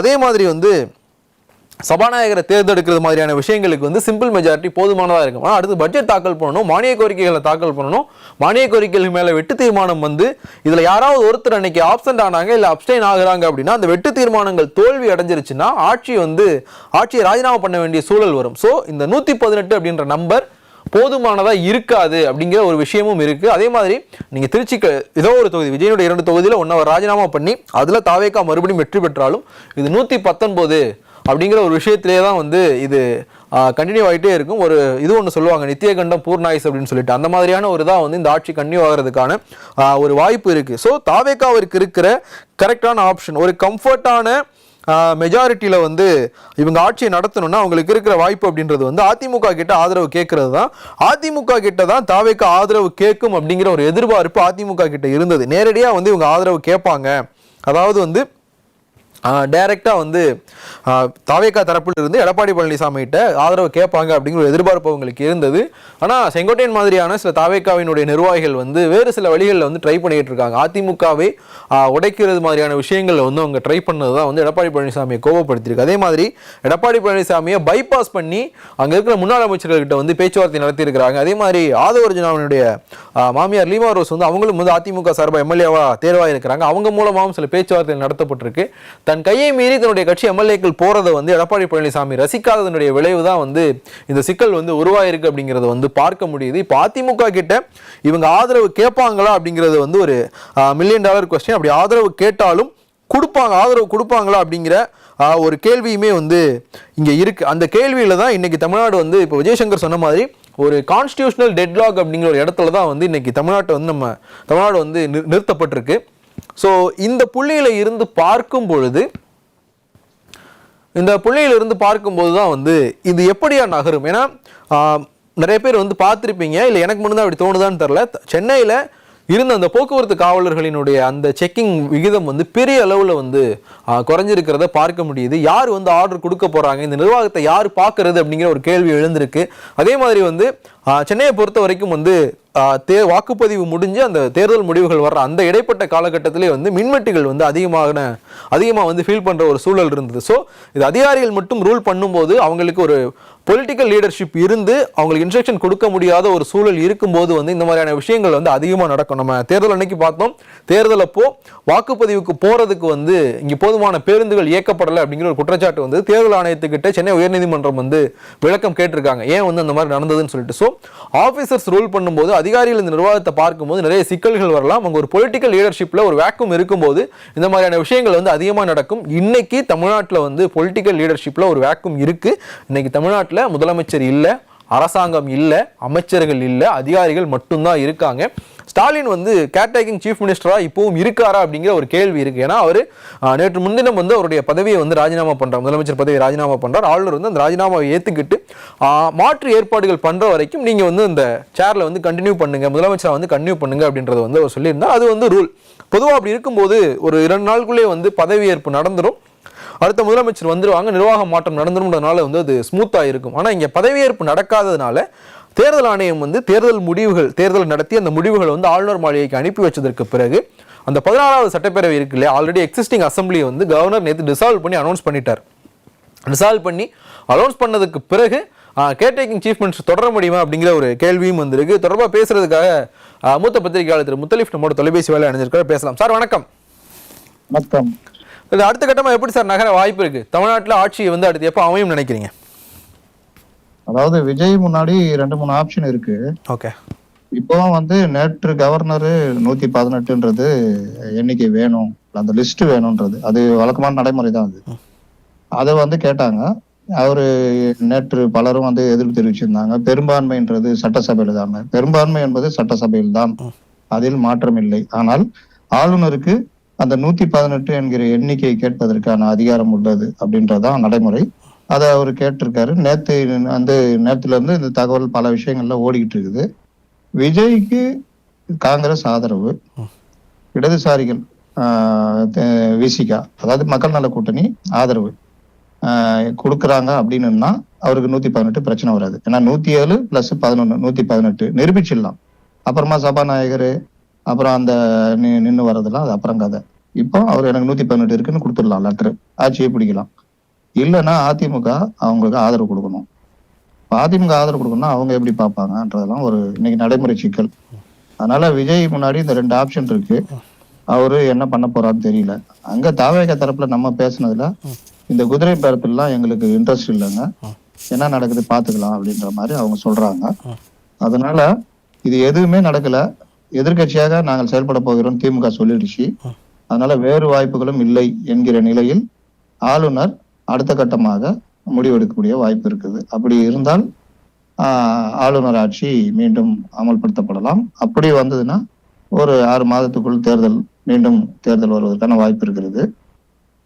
அதே மாதிரி வந்து சபாநாயகரை தேர்ந்தெடுக்கிறது மாதிரியான விஷயங்களுக்கு வந்து சிம்பிள் மெஜாரிட்டி போதுமானதாக இருக்கும். ஆனால் அடுத்து பட்ஜெட் தாக்கல் பண்ணணும், மானிய கோரிக்கைகளை தாக்கல் பண்ணணும். மானிய கோரிக்கைகள் மேலே வெட்டு தீர்மானம் வந்து இதில் யாராவது ஒருத்தர் அன்னைக்கு ஆப்சென்ட் ஆனாங்க இல்லை அப்ஸ்டைன் ஆகுறாங்க அப்படின்னா அந்த வெட்டு தீர்மானங்கள் தோல்வி அடைஞ்சிருச்சுன்னா ஆட்சியை ராஜினாமா பண்ண வேண்டிய சூழல் வரும். ஸோ இந்த 118 அப்படின்ற நம்பர் போதுமானதாக இருக்காது அப்படிங்கிற ஒரு விஷயமும் இருக்குது. அதே மாதிரி நீங்கள் திருச்சிக்கு ஏதோ ஒரு தொகுதி, விஜயனுடைய 2 தொகுதியில் ஒன்று ராஜினாமா பண்ணி அதில் தாவேகா மறுபடியும் வெற்றி பெற்றாலும் இது 119 அப்படிங்கிற ஒரு விஷயத்திலே தான் வந்து இது கண்டினியூ ஆகிட்டே இருக்கும். ஒரு இது ஒன்று சொல்லுவாங்க, நித்திய கண்டம் பூர்ணாயுஸ் அப்படின்னு சொல்லிட்டு, அந்த மாதிரியான ஒரு தான் வந்து இந்த ஆட்சி கண்டினியூ ஆகிறதுக்கான ஒரு வாய்ப்பு இருக்குது. ஸோ தாவேகாவிற்கு இருக்கிற கரெக்டான ஆப்ஷன் ஒரு கம்ஃபர்ட்டான மெஜாரிட்டியில் வந்து இவங்க ஆட்சியை நடத்தணும்னா அவங்களுக்கு இருக்கிற வாய்ப்பு அப்படின்றது வந்து அதிமுக கிட்ட ஆதரவு கேட்கறது தான். அதிமுக கிட்ட தான் தாவேக்கா ஆதரவு கேட்கும் அப்படிங்கிற ஒரு எதிர்பார்ப்பு அதிமுக கிட்ட இருந்தது. நேரடியாக வந்து இவங்க ஆதரவு கேட்பாங்க, அதாவது வந்து டைரக்டாக வந்து தாவேக்கா தரப்பில் இருந்து எடப்பாடி பழனிசாமி கிட்ட ஆதரவு கேட்பாங்க அப்படிங்கிற ஒரு எதிர்பார்ப்பு அவங்களுக்கு இருந்தது. ஆனால் செங்கோட்டையன் மாதிரியான சில தாவேக்காவினுடைய நிர்வாகிகள் வந்து வேறு சில வழிகளில் வந்து ட்ரை பண்ணிட்டு இருக்காங்க. அதிமுகவை உடைக்கிறது மாதிரியான விஷயங்கள் வந்து அவங்க ட்ரை பண்ணது தான் வந்து எடப்பாடி பழனிசாமியை கோபப்படுத்தியிருக்கு. அதே மாதிரி எடப்பாடி பழனிசாமியை பைபாஸ் பண்ணி அங்கே இருக்கிற முன்னாள் அமைச்சர்கள்கிட்ட வந்து பேச்சுவார்த்தை நடத்தியிருக்கிறாங்க. அதே மாதிரி ஆதவர்ஜுனாவினுடைய மாமியார் லீமா ரோஸ் வந்து அவங்களும் வந்து அதிமுக சார்பாக எம்எல்ஏவா தேர்வாக இருக்கிறாங்க. அவங்க மூலமாகவும் சில பேச்சுவார்த்தை நடத்தப்பட்டிருக்கு. தன் கையை மீறி தன்னுடைய கட்சி எம்எல்ஏக்கள் போறதை வந்து எடப்பாடி பழனிசாமி ரசிக்காததனுடைய விளைவு தான் வந்து இந்த சிக்கல் வந்து உருவாயிருக்கு அப்படிங்கிறத வந்து பார்க்க முடியுது. இப்போ அதிமுக கிட்ட இவங்க ஆதரவு கேட்பாங்களா அப்படிங்கிறது வந்து ஒரு $1 மில்லியன் கொஸ்டின். அப்படி ஆதரவு கேட்டாலும் ஆதரவு கொடுப்பாங்களா அப்படிங்கிற ஒரு கேள்வியுமே வந்து இங்க இருக்கு. அந்த கேள்வியில தான் இன்னைக்கு தமிழ்நாடு வந்து இப்போ விஜயசங்கர் சொன்ன மாதிரி ஒரு கான்ஸ்டிடியூஷனல் டெட்லாக் அப்படிங்கிற ஒரு இடத்துல தான் வந்து இன்னைக்கு தமிழ்நாடு வந்து நிறுத்தப்பட்டிருக்கு. ஸோ இந்த புள்ளியில இருந்து பார்க்கும்போது தான் வந்து இது எப்படியா நகரும்? ஏன்னா நிறைய பேர் வந்து பார்த்துருப்பீங்க, இல்லை எனக்கு மட்டும் தான் அப்படி தோணுதான்னு தெரில, சென்னையில் இருந்த அந்த போக்குவரத்து காவலர்களினுடைய அந்த செக்கிங் விகிதம் வந்து பெரிய அளவில் வந்து குறைஞ்சிருக்கிறத பார்க்க முடியுது. யார் வந்து ஆர்டர் கொடுக்க போகிறாங்க, இந்த நிர்வாகத்தை யார் பார்க்கறது அப்படிங்கிற ஒரு கேள்வி எழுந்திருக்கு. அதே மாதிரி வந்து சென்னையை பொறுத்த வரைக்கும் வந்து வாக்குப்பதிவு முடிஞ்சு அந்த தேர்தல் முடிவுகள் வர்ற அந்த இடைப்பட்ட காலகட்டத்திலே வந்து மின்வெட்டுகள் வந்து அதிகமாக வந்து ஃபீல் பண்ணுற ஒரு சூழல் இருந்தது. ஸோ இது அதிகாரிகள் மட்டும் ரூல் பண்ணும்போது அவங்களுக்கு ஒரு பொலிட்டிக்கல் லீடர்ஷிப் இருந்து அவங்களுக்கு இன்ஸ்ட்ரக்ஷன் கொடுக்க முடியாத ஒரு சூழல் இருக்கும்போது வந்து இந்த மாதிரியான விஷயங்கள் வந்து அதிகமாக நடக்கும். நம்ம தேர்தல் அன்னைக்கு பார்த்தோம், தேர்தல் அப்போ வாக்குப்பதிவுக்கு போகிறதுக்கு வந்து இங்கே போதுமான பேருந்துகள் இயக்கப்படலை அப்படிங்கிற ஒரு குற்றச்சாட்டு வந்து தேர்தல் ஆணையத்துக்கிட்ட சென்னை உயர்நீதிமன்றம் வந்து விளக்கம் கேட்டிருக்காங்க, ஏன் வந்து அந்த மாதிரி நடந்ததுன்னு சொல்லிட்டு. ஸோ ஆஃபீஸர்ஸ் ரூல் பண்ணும்போது அதிகாரிகள் இந்த நிர்வாகத்தை பார்க்கும்போது நிறைய சிக்கல்கள் வரலாம். அங்கே ஒரு பொலிட்டிக்கல் லீடர்ஷிப்பில் ஒரு வேக்கம் இருக்கும்போது இந்த மாதிரியான விஷயங்கள் வந்து அதிகமாக நடக்கும். இன்னைக்கு தமிழ்நாட்டில் வந்து பொலிட்டிக்கல் லீடர்ஷிப்பில் ஒரு வேக்கம் இருக்கு. இன்னைக்கு தமிழ்நாட்டில் முதலமைச்சர் இல்லை, அரசாங்கம் இல்லை, அமைச்சர்கள் இல்லை, அதிகாரிகள் மட்டும்தான் இருக்காங்க. ஸ்டாலின் வந்து கேர்டேக்கிங் சீஃப் மினிஸ்டரா இப்பவும் இருக்காரா அப்படிங்கிற ஒரு கேள்வி இருக்கு. ஏன்னா அவர் நேற்று முன்தினம் வந்து அவருடைய பதவியை வந்து ராஜினாமா பண்றார், முதலமைச்சர் பதவியை ராஜினாமா பண்றார். ஆளுநர் வந்து அந்த ராஜினாமாவை ஏத்துக்கிட்டு மாற்று ஏற்பாடுகள் பண்ற வரைக்கும் நீங்க வந்து இந்த சேர்ல வந்து கண்டினியூ பண்ணுங்க, முதலமைச்சரை வந்து கண்டினியூ பண்ணுங்க அப்படின்றத வந்து அவர் சொல்லியிருந்தார். அது வந்து ரூல். பொதுவாக அப்படி இருக்கும்போது ஒரு 2 நாளுக்குள்ளே வந்து பதவியேற்பு நடந்துடும், அடுத்த முதலமைச்சர் வந்துருவாங்க, நிர்வாக மாற்றம் நடந்துரும்ன்றதுனால வந்து அது ஸ்மூத்தா இருக்கும். ஆனா இங்க பதவியேற்பு நடக்காததுனால தேர்தல் ஆணையம் வந்து தேர்தல் நடத்தி அந்த முடிவுகள் வந்து ஆளுநர் மாளிகைக்கு அனுப்பி வச்சதற்கு பிறகு அந்த 16வது சட்டப்பேரவை இருக்கு இல்லையா, ஆல்ரெடி எக்ஸிஸ்டிங் அசம்பிளி வந்து கவர்னர் நேற்று டிசால்வ் பண்ணி அனௌன்ஸ் பண்ணிட்டார். டிசால்வ் பண்ணி அனௌன்ஸ் பண்ணதுக்கு பிறகு கேர்டேக்கிங் சீஃப் மினிஸ்டர் தொடர முடியுமா அப்படிங்கிற ஒரு கேள்வியும் வந்திருக்கு. தொடர்பாக பேசுறதுக்காக மூத்த பத்திரிகையாளர் திரு முத்தலிஃப் நம்மோட தொலைபேசி வேலை அணிஞ்சிருக்காரு. பேசலாம் சார். வணக்கம். வணக்கம். அடுத்த கட்டமா எப்படி சார் நகர வாய்ப்பு இருக்கு? தமிழ்நாட்டில் ஆட்சி வந்து அடுத்து எப்போ அமையும் நினைக்கிறீங்க? அதாவது விஜய் முன்னாடி 2-3 ஆப்ஷன் இருக்கு. ஓகே. இப்போ வந்து நேற்று கவர்னர் 118ன்றது எண்ணிக்கை வேணும், அந்த லிஸ்ட் வேணும்ன்றது அது வழக்கமான நடைமுறை தான். அதை வந்து கேட்டாங்க. அவரு நேற்று பலரும் வந்து எதிர்ப்பு தெரிவிச்சிருந்தாங்க. பெரும்பான்மைன்றது சட்டசபையில் தான், பெரும்பான்மை என்பது சட்டசபையில் தான், அதில் மாற்றம் இல்லை. ஆனால் ஆளுநருக்கு அந்த 118 என்கிற எண்ணிக்கையை கேட்பதற்கான அதிகாரம் உள்ளது அப்படின்றதான் நடைமுறை. அதை அவர் கேட்டிருக்காரு. நேத்துல இருந்து இந்த தகவல் பல விஷயங்கள்ல ஓடிக்கிட்டு இருக்குது. விஜய்க்கு காங்கிரஸ் ஆதரவு, இடதுசாரிகள் விசிகா அதாவது மக்கள் நல கூட்டணி ஆதரவு கொடுக்குறாங்க அப்படின்னா அவருக்கு 118 பிரச்சனை வராது. ஏன்னா 107 + 11 118 நிரூபிச்சிடலாம். அப்புறமா சபாநாயகர் அப்புறம் அந்த நின்று வர்றதெல்லாம் அது அப்புறம் கதை. இப்போ அவர் எனக்கு 118 இருக்குன்னு கொடுத்துடலாம், லெட்டர், ஆட்சியை பிடிக்கலாம். இல்லைன்னா அதிமுக அவங்களுக்கு ஆதரவு கொடுக்கணும். அதிமுக ஆதரவு கொடுக்கணும்னா அவங்க எப்படி பார்ப்பாங்கன்றதெல்லாம் ஒரு இன்னைக்கு நடைமுறை சிக்கல். அதனால விஜய் முன்னாடி இந்த 2 ஆப்ஷன் இருக்கு. அவரு என்ன பண்ண போறான்னு தெரியல. அங்க தாவேக தரப்புல நம்ம பேசுனதுல இந்த குதிரை பேரத்துலாம் எங்களுக்கு இன்ட்ரெஸ்ட் இல்லைங்க, என்ன நடக்குது பாத்துக்கலாம் அப்படின்ற மாதிரி அவங்க சொல்றாங்க. அதனால இது எதுவுமே நடக்கல, எதிர்கட்சியாக நாங்கள் செயல்பட போகிறோம் திமுக சொல்லிடுச்சு. அதனால வேறு வாய்ப்புகளும் இல்லை என்கிற நிலையில் ஆளுநர் அடுத்த கட்டமாக முடிவெடுக்கக்கூடிய வாய்ப்பு இருக்குது. அப்படி இருந்தால் ஆளுநர் ஆட்சி மீண்டும் அமல்படுத்தப்படலாம். அப்படி வந்ததுன்னா ஒரு 6 மாதத்துக்குள் மீண்டும் தேர்தல் வருவதற்கான வாய்ப்பு இருக்கிறது.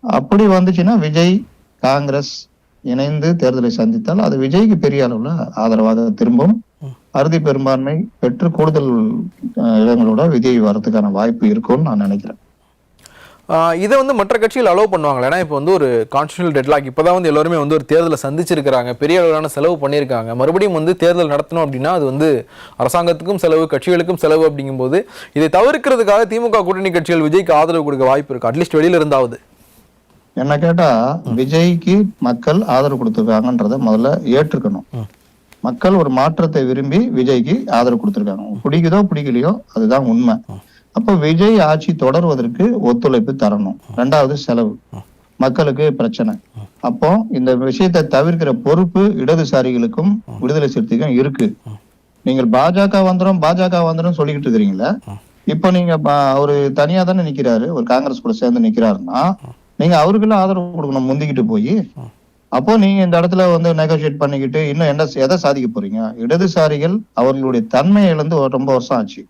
அப்படி வந்துச்சுன்னா விஜய் காங்கிரஸ் இணைந்து தேர்தலை சந்தித்தால் அது விஜய்க்கு பெரிய அளவுல ஆதரவாக திரும்பும். அறுதி பெரும்பான்மை பெற்று கூடுதல் இடங்களோட விஜய் வரதுக்கான வாய்ப்பு இருக்கும்னு நான் நினைக்கிறேன். இதை வந்து மற்ற கட்சிகள் அலோவ் பண்ணுவாங்களா? ஏன்னா இப்போ வந்து ஒரு கான்ஸ்டியூஷனல் டெட்லாக் இப்போதான் வந்து எல்லாருமே வந்து ஒரு தேர்தலை சந்திச்சிருக்கிறாங்க, பெரிய அளவிலான செலவு பண்ணியிருக்காங்க. மறுபடியும் வந்து தேர்தல் நடத்தணும் அப்படின்னா அது வந்து அரசாங்கத்துக்கும் செலவு, கட்சிகளுக்கும் செலவு. அப்படிங்கும்போது இதை தவிர்க்கிறதுக்காக திமுக கூட்டணி கட்சிகள் விஜய்க்கு ஆதரவு கொடுக்க வாய்ப்பு இருக்கு, அட்லீஸ்ட் வெளியில இருந்தாவது. என்ன கேட்டா விஜய்க்கு மக்கள் ஆதரவு கொடுத்துருக்காங்கன்றத முதல்ல ஏற்றுக்கணும். மக்கள் ஒரு மாற்றத்தை விரும்பி விஜய்க்கு ஆதரவு கொடுத்துருக்காங்க. பிடிக்குதோ பிடிக்கலையோ அதுதான் உண்மை. அப்போ விஜய் ஆட்சி தொடர்வதற்கு ஒத்துழைப்பு தரணும். ரெண்டாவது செலவு, மக்களுக்கு பிரச்சனை. அப்போ இந்த விஷயத்தை தவிர்க்கிற பொறுப்பு இடதுசாரிகளுக்கும் விடுதலை சிறுத்தைக்கும் இருக்கு. நீங்கள் பாஜக வந்துடும் சொல்லிக்கிட்டு இருக்கிறீங்களா? இப்போ நீங்க அவரு தனியா தானே நிக்கிறாரு, ஒரு காங்கிரஸ் கூட சேர்ந்து நிக்கிறாருன்னா நீங்க அவருக்கெல்லாம் ஆதரவு கொடுக்கணும் முந்திக்கிட்டு போய். அப்போ நீங்க இந்த இடத்துல வந்து நெகோசியேட் பண்ணிக்கிட்டு இன்னும் எதை சாதிக்க போறீங்க? இடதுசாரிகள் அவர்களுடைய தன்மையை இழந்து ரொம்ப வருஷம் ஆச்சு.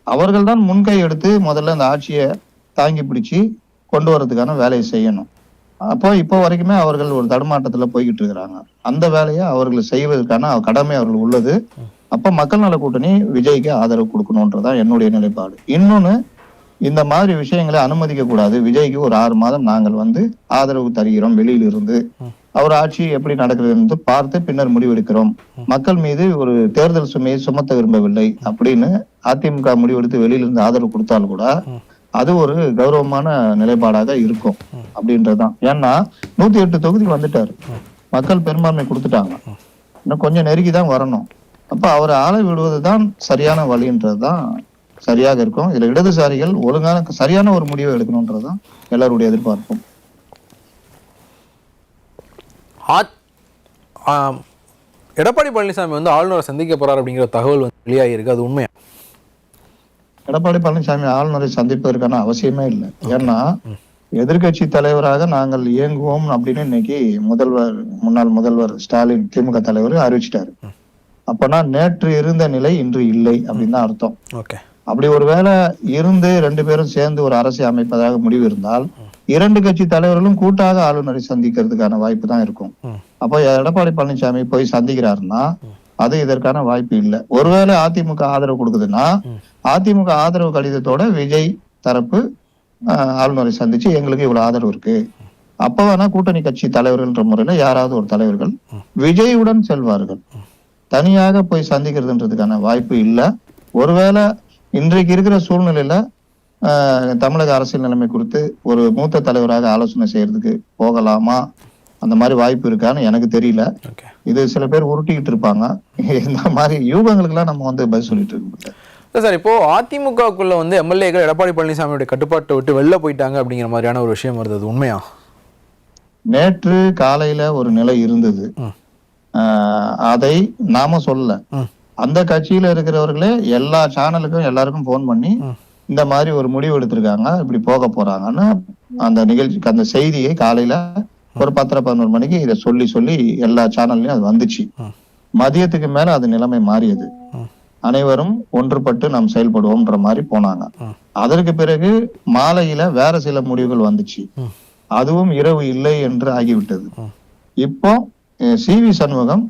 அவர்கள் தான் முன்கை எடுத்து முதல்ல அந்த ஆட்சியை தாங்கி பிடிச்சி கொண்டு வரதுக்கான வேலையை செய்யணும். அப்போ இப்போ வரைக்குமே அவர்கள் ஒரு தடுமாட்டத்துல போய்கிட்டு இருக்கிறாங்க. அந்த வேலையை அவர்கள் செய்வதற்கான கடமை அவர்கள் உள்ளது. அப்ப மக்கள் நல கூட்டணி விஜய்க்கு ஆதரவு கொடுக்கணும்ன்றதான் என்னுடைய நிலைப்பாடு. இன்னொன்னு, இந்த மாதிரி விஷயங்களை அனுமதிக்க கூடாது. விஜய்க்கு ஒரு 6 மாதம் நாங்கள் வந்து ஆதரவு தருகிறோம், வெளியில இருந்து அவர் ஆட்சி எப்படி நடக்கிறது என்று பார்த்து பின்னர் முடிவெடுக்கிறோம். மக்கள் மீது ஒரு தேர்தல் சுமையை சுமத்த விரும்பவில்லை அப்படின்னு அதிமுக முடிவெடுத்து வெளியிலிருந்து ஆதரவு கொடுத்தாலும் கூட அது ஒரு கௌரவமான நிலைப்பாடாக இருக்கும் அப்படின்றதுதான். ஏன்னா 108 தொகுதி வந்துட்டாரு, மக்கள் பெரும்பான்மை கொடுத்துட்டாங்க, இன்னும் கொஞ்சம் நெருக்கிதான் வரணும். அப்ப அவரை ஆள விடுவதுதான் சரியான வழின்றதுதான் சரியாக இருக்கும். இதுல இடதுசாரிகள் ஒழுங்கான சரியான ஒரு முடிவை எடுக்கணும்ன்றதுதான் எல்லாருடைய எதிர்பார்ப்பும். எடப்பாடி பழனிசாமி வந்து ஆளுநரை சந்திக்க போறார் அப்படிங்கிற தகவல் வந்து வெளியாகிருக்கு, அது உண்மையா? எடப்பாடி பழனிசாமி ஆளுநரை சந்திப்பதற்கான அவசியமே இல்லை. ஏன்னா எதிர்கட்சி தலைவராக நாங்கள் இயங்குவோம் அப்படின்னு இன்னைக்கு முன்னாள் முதல்வர் ஸ்டாலின் திமுக தலைவர் அறிவிச்சிட்டாரு. அப்பனா நேற்று இருந்த நிலை இன்று இல்லை அப்படின்னு தான் அர்த்தம். அப்படி ஒருவேளை இருந்து 2 பேரும் சேர்ந்து ஒரு அரசை அமைப்பதாக முடிவு இருந்தால் 2 கட்சி தலைவர்களும் கூட்டாக ஆளுநரை சந்திக்கிறதுக்கான வாய்ப்பு தான் இருக்கும். அப்போ எடப்பாடி பழனிசாமி போய் சந்திக்கிறாருன்னா அது இதற்கான வாய்ப்பு இல்லை. ஒருவேளை அதிமுக ஆதரவு கொடுக்குதுன்னா அதிமுக ஆதரவு கடிதத்தோட விஜய் தரப்பு ஆளுநரை சந்திச்சு எங்களுக்கு இவ்வளவு ஆதரவு இருக்கு, அப்ப வேணா கூட்டணி கட்சி தலைவர்கள்ன்ற முறையில யாராவது ஒரு தலைவர்கள் விஜயுடன் செல்வார்கள். தனியாக போய் சந்திக்கிறதுன்றதுக்கான வாய்ப்பு இல்லை. ஒருவேளை இன்றைக்கு இருக்கிற சூழ்நிலையில தமிழக அரசியல் நிலைமை குறித்து ஒரு மூத்த தலைவராக ஆலோசனை செய்யறதுக்கு போகலாமா, அந்த மாதிரி வாய்ப்பு இருக்கான்னு எனக்கு தெரியல. இது சில பேர் உருட்டிக்கிட்டு இருப்பாங்க. இந்த மாதிரி யூகங்களுக்கு எல்லாம் நம்ம வந்து பதில் சொல்லிட்டு இருக்க சார். இப்போ அதிமுகக்குள்ள வந்து எம்எல்ஏக்கள் எடப்பாடி பழனிசாமியோட கட்டுப்பாட்டை விட்டு வெளில போயிட்டாங்க அப்படிங்கிற மாதிரியான ஒரு விஷயம் வருது, அது உண்மையா? நேற்று காலையில ஒரு நிலை இருந்தது, அதை நாம சொல்லல. அந்த கட்சியில இருக்கிறவர்களே எல்லா சேனலுக்கும் எல்லாருக்கும் போன் பண்ணி இந்த மாதிரி ஒரு முடிவு எடுத்திருக்காங்க, இப்படி போக போறாங்கன்னு அந்த நிகழ்ச்சிக்கு அந்த செய்தியை காலையில ஒரு 10-11 மணிக்கு இதை சொல்லி எல்லா சேனல்லையும் அது வந்துச்சு. மதியத்துக்கு மேல அது நிலைமை மாறியது. அனைவரும் ஒன்றுபட்டு நாம் செயல்படுவோம்ன்ற மாதிரி போனாங்க. அதற்கு பிறகு மாலையில வேற சில முடிவுகள் வந்துச்சு, அதுவும் இரவு இல்லை என்று ஆகிவிட்டது. இப்போ CV சண்முகம்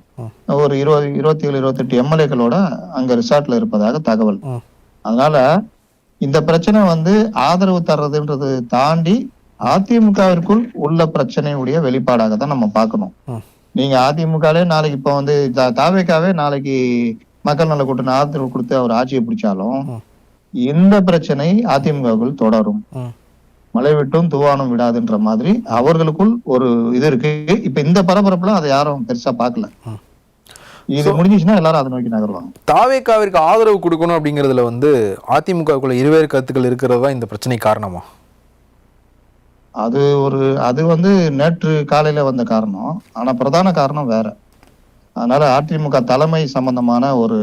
ஒரு 27-28 எம்எல்ஏக்களோட அங்க ரிசார்ட்ல இருப்பதாக தகவல். அதனால இந்த பிரச்சனை வந்து ஆதரவு தர்றதுன்றது தாண்டி அதிமுகவிற்குள் உள்ள பிரச்சனையுடைய வெளிப்பாடாக தான் நம்ம பார்க்கணும். நீங்க அதிமுகலே நாளைக்கு இப்ப வந்து தாவேக்காவே நாளைக்கு மக்கள் நல கூட்டணி ஆதரவு கொடுத்து அவர் ஆட்சியை பிடிச்சாலும் இந்த பிரச்சனை அதிமுகவுக்குள் தொடரும். மழை விட்டும் தூவானும் விடாதுன்ற மாதிரி அவர்களுக்குள் ஒரு இது இருக்கு. இப்ப இந்த பரபரப்புல அதை யாரும் பெருசா பாக்கல. இது முடிஞ்சிச்சுன்னா எல்லாரும் அதை நோக்கி நகருவாங்க. தாவேக்காவிற்கு ஆதரவு கொடுக்கணும் அப்படிங்கறதுல வந்து அதிமுகவுக்குள்ள இருவேறு கருத்துக்கள் இருக்கிறதா இந்த பிரச்சனை காரணமா? அது வந்து நேற்று காலையில வந்த காரணம், ஆனா பிரதான காரணம் வேற. அதனால அதிமுக தலைமை சம்பந்தமான ஒரு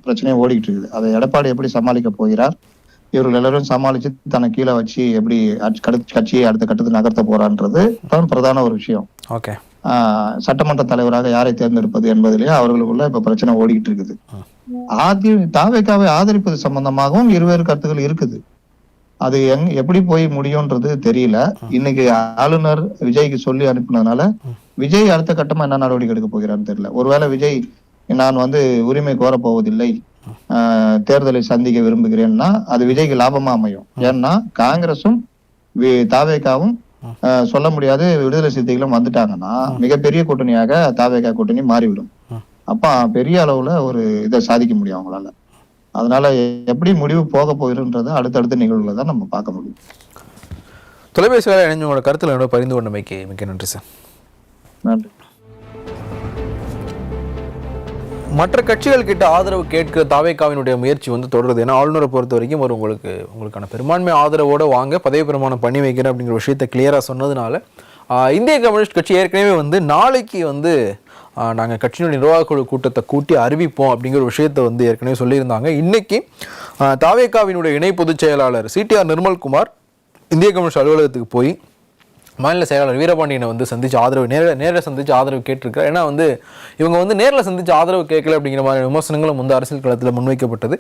பிரச்சனையை ஓடிக்கிட்டு இருக்குது. அதை எடப்பாடி எப்படி சமாளிக்க போகிறார், இவர்கள் எல்லாரும் சமாளிச்சு தன்னை கீழே வச்சு எப்படி கட்சியை அடுத்த கட்டத்துக்கு நகர்த்த போறான்றது தான் பிரதான ஒரு விஷயம். சட்டமன்ற தலைவராக யாரை தேர்ந்தெடுப்பது என்பதிலேயே அவர்களுக்குள்ள இப்ப பிரச்சனை ஓடிக்கிட்டு இருக்குது. தாவேக்காவை ஆதரிப்பது சம்பந்தமாகவும் இருவேறு கருத்துக்கள் இருக்குது. அது எப்படி போய் முடியும்ன்றது தெரியல. இன்னைக்கு ஆளுநர் விஜய்க்கு சொல்லி அனுப்பினதுனால விஜய் அடுத்த கட்டமா என்ன நடவடிக்கை எடுக்க போகிறான்னு தெரியல. ஒருவேளை விஜய் நான் வந்து உரிமை கோரப் போவதில்லை, தேர்தலை சந்திக்க விரும்புகிறேன்னா அது விஜய்க்கு லாபமா அமையும். ஏன்னா காங்கிரஸும் தாவேகாவும் சொல்ல முடியாது, விடுதலை சிறுத்தைகளும் வந்துட்டாங்கன்னா மிகப்பெரிய கூட்டணியாக தாவேகா கூட்டணி மாறிவிடும். அப்ப பெரிய அளவுல ஒரு இதை சாதிக்க முடியும் அவங்களால. அதனால எப்படி முடிவு போக போகிறன்றதை அடுத்தடுத்த நிகழ்வுல தான் நம்ம பார்க்க முடியும். தொலைபேசியில் இணைஞ்ச உங்களோட கருத்துல பரிந்து கொண்டமைக்கு மிக்க நன்றி சார். நன்றி. மற்ற கட்சிகள் கிட்ட ஆதரவு கேட்கிற தாவேகாவினுடைய முயற்சி வந்து தொடருது. ஏன்னா ஆளுநரை பொறுத்த வரைக்கும் ஒரு உங்களுக்கான பெரும்பான்மை ஆதரவோட வாங்க பதவி பிரமாணம் பண்ணி வைக்கிறேன் அப்படிங்கிற விஷயத்தை கிளியரா சொன்னதுனால இந்திய கம்யூனிஸ்ட் கட்சி ஏற்கனவே வந்து நாளைக்கு வந்து நாங்கள் கட்சியினுடைய நிர்வாக குழு கூட்டத்தை கூட்டி அறிவிப்போம் அப்படிங்கிற விஷயத்தை வந்து ஏற்கனவே சொல்லியிருந்தாங்க. இன்னைக்கு தாவேகாவினுடைய இணை பொதுச் செயலாளர் சிடிஆர் நிர்மல்குமார் இந்திய கம்யூனிஸ்ட் அலுவலகத்துக்கு போய் மாநில செயலாளர் வீரபாண்டியனை வந்து சந்திச்சு ஆதரவு நேரில் சந்திச்சு ஆதரவு கேட்டிருக்காரு. ஏன்னா வந்து இவங்க வந்து நேரில் சந்திச்சு ஆதரவு கேட்கல அப்படிங்கிற மாதிரி விமர்சனங்களும் வந்து அரசியல் களத்தில் முன்வைக்கப்பட்டது.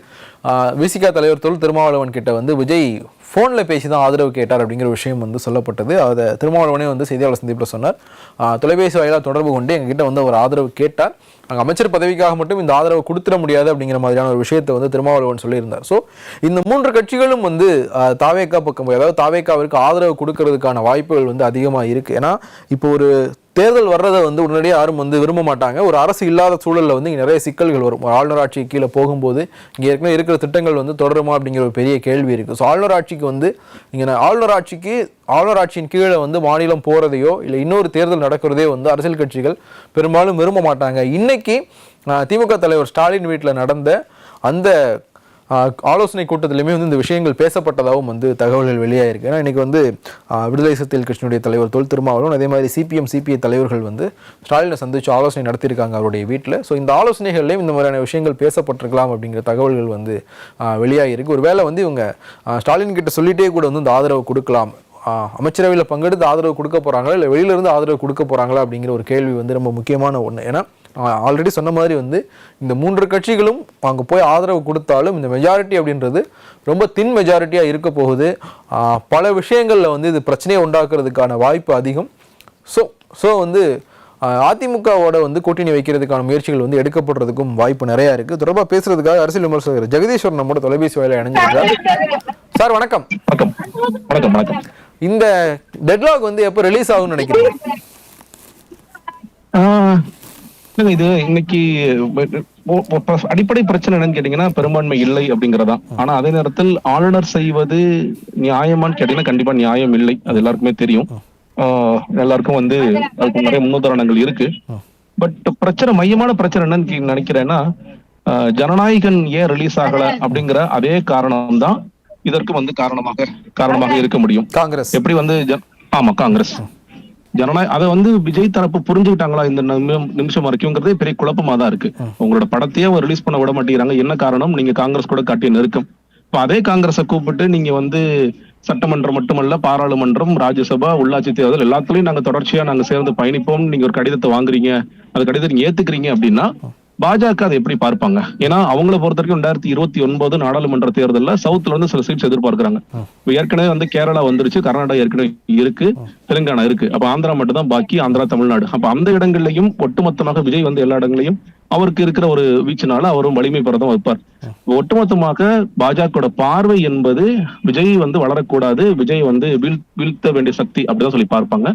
விசிகா தலைவர் தொல் திருமாவளவன் கிட்ட வந்து விஜய் ஃபோனில் பேசி தான் ஆதரவு கேட்டார் அப்படிங்கிற விஷயம் வந்து சொல்லப்பட்டது. அதை திருமாவளவனே வந்து செய்தியாளர் சந்திப்பில் சொன்னார். தொலைபேசி வாயிலாக தொடர்பு கொண்டு எங்ககிட்ட வந்து அவர் ஆதரவு கேட்டார், அங்கே அமைச்சர் பதவிக்காக மட்டும் இந்த ஆதரவு கொடுத்துட முடியாது அப்படிங்கிற மாதிரியான ஒரு விஷயத்தை வந்து திருமாவளவன் சொல்லியிருந்தார். ஸோ இந்த 3 கட்சிகளும் வந்து தாவேகா பக்கம், அதாவது தாவேகாவிற்கு ஆதரவு கொடுக்கறதுக்கான வாய்ப்புகள் வந்து அதிகமாக இருக்குது. ஏன்னா இப்போ ஒரு தேர்தல் வர்றதை வந்து உடனடியாக யாரும் வந்து விரும்ப மாட்டாங்க. ஒரு அரசு இல்லாத சூழலில் வந்து இங்கே நிறைய சிக்கல்கள் வரும். ஆளுநர் ஆட்சி கீழே போகும்போது இங்கே ஏற்கனவே இருக்கிற திட்டங்கள் வந்து தொடருமா அப்படிங்கிற ஒரு பெரிய கேள்வி இருக்குது. ஸோ ஆளுநர் ஆட்சிக்கு வந்து இங்கே ஆளுநர் ஆட்சியின் கீழே வந்து மாநிலம் போகிறதையோ இல்லை இன்னொரு தேர்தல் நடக்கிறதே வந்து அரசியல் கட்சிகள் பெரும்பாலும் விரும்ப மாட்டாங்க. இன்னைக்கு திமுக தலைவர் ஸ்டாலின் வீட்டில் நடந்த அந்த ஆலோசனை கூட்டத்திலுமே வந்து இந்த விஷயங்கள் பேசப்பட்டதாகவும் வந்து தகவல்கள் வெளியாயிருக்கு. ஏன்னா இன்னைக்கு வந்து விடுதலை சிறுத்தைகள் கட்சியினுடைய தலைவர் தொல் திருமாவளவன், அதே மாதிரி சிபிஐ தலைவர்கள் வந்து ஸ்டாலினை சந்திச்சு ஆலோசனை நடத்தியிருக்காங்க அவருடைய வீட்டில். ஸோ இந்த ஆலோசனைகள்லையும் இந்த மாதிரியான விஷயங்கள் பேசப்பட்டிருக்கலாம் அப்படிங்கிற தகவல்கள் வந்து வெளியாகிருக்கு. ஒருவேளை வந்து இவங்க ஸ்டாலின் கிட்ட சொல்லிட்டே கூட வந்து இந்த ஆதரவு கொடுக்கலாம், அமைச்சரவையில் பங்கெடுத்து ஆதரவு கொடுக்க போகிறாங்களா இல்லை வெளியிலேருந்து ஆதரவு கொடுக்க போகிறாங்களா அப்படிங்கிற ஒரு கேள்வி வந்து ரொம்ப முக்கியமான ஒன்று. ஏன்னா ஆல்ரெடி சொன்ன மாதிரி வந்து இந்த 3 கட்சிகளும் அங்கே போய் ஆதரவு கொடுத்தாலும் இந்த மெஜாரிட்டி அப்படின்றது ரொம்ப தின் மெஜாரிட்டியாக இருக்க போகுது. பல விஷயங்களில் வந்து இது பிரச்சனையை உண்டாக்குறதுக்கான வாய்ப்பு அதிகம். ஸோ வந்து அதிமுகவோட வந்து கூட்டணி வைக்கிறதுக்கான முயற்சிகள் வந்து எடுக்கப்படுறதுக்கும் வாய்ப்பு நிறையா இருக்குது. தொடர்பாக பேசுறதுக்காக அரசியல் விமர்சகர் ஜெகதீஸ்வர் நம்மளோட தொலைபேசி வாயில இணைஞ்சிருக்கார். சார் வணக்கம். வணக்கம். இந்த டெட்லாக் வந்து எப்போ ரிலீஸ் ஆகும்னு நினைக்கிறீங்க? இது இன்னைக்கு அடிப்படை பிரச்சனை என்னன்னு கேட்டீங்கன்னா பெரும்பான்மை இல்லை அப்படிங்கறதான். ஆனா அதே நேரத்தில் ஆளுநர் செய்வது நியாயமான்னு கேட்டீங்கன்னா கண்டிப்பா நியாயம் இல்லை, அது எல்லாருக்குமே தெரியும். எல்லாருக்கும் வந்து அதுக்கு நிறைய முன்னுதாரணங்கள் இருக்கு. பட் மையமான பிரச்சனை என்னன்னு நினைக்கிறேன்னா, ஜனநாயகன் ஏன் ரிலீஸ் ஆகல அப்படிங்கிற அதே காரணம் தான் இதற்கு வந்து காரணமாக இருக்க முடியும். காங்கிரஸ் எப்படி வந்து காங்கிரஸ் ஜனநாயக அதை வந்து விஜய் தரப்பு புரிஞ்சுக்கிட்டாங்களா இந்த நிமிஷம் வரைக்கும்ங்கிறதே பெரிய குழப்பமா தான் இருக்கு. உங்களோட படத்தையே ரிலீஸ் பண்ண விட மாட்டேங்கிறாங்க. என்ன காரணம்? நீங்க காங்கிரஸ் கூட காட்டிய நெருக்கம். இப்ப அதே காங்கிரஸை கூப்பிட்டு நீங்க வந்து சட்டமன்றம் மட்டுமல்ல, பாராளுமன்றம், ராஜ்யசபா, உள்ளாட்சி தேர்தல் எல்லாத்துலயும் நாங்க தொடர்ச்சியா சேர்ந்து பயணிப்போம், நீங்க ஒரு கடிதத்தை வாங்குறீங்க, அந்த கடிதத்தை நீங்க ஏத்துக்கிறீங்க அப்படின்னா பாஜக அதை எப்படி பார்ப்பாங்க? ஏன்னா அவங்கள பொறுத்த வரைக்கும் 2029 நாடாளுமன்ற தேர்தலில் சவுத்ல வந்து சில சீட்ஸ் எதிர்பார்க்கிறாங்க. ஏற்கனவே வந்து கேரளா வந்துருச்சு, கர்நாடகா ஏற்கனவே இருக்கு, தெலுங்கானா இருக்கு. அப்ப ஆந்திரா மட்டும் தான் பாக்கி, ஆந்திரா தமிழ்நாடு. அப்ப அந்த இடங்கள்லையும் ஒட்டுமொத்தமாக விஜய் வந்து எல்லா இடங்களையும் அவருக்கு இருக்கிற ஒரு வீச்சுனால அவரும் வலிமை பெறதான் வைப்பார். ஒட்டுமொத்தமாக பாஜக பார்வை என்பது விஜய் வந்து வளரக்கூடாது, விஜய் வந்து வீழ்த்த வேண்டிய சக்தி அப்படிதான் சொல்லி பார்ப்பாங்க.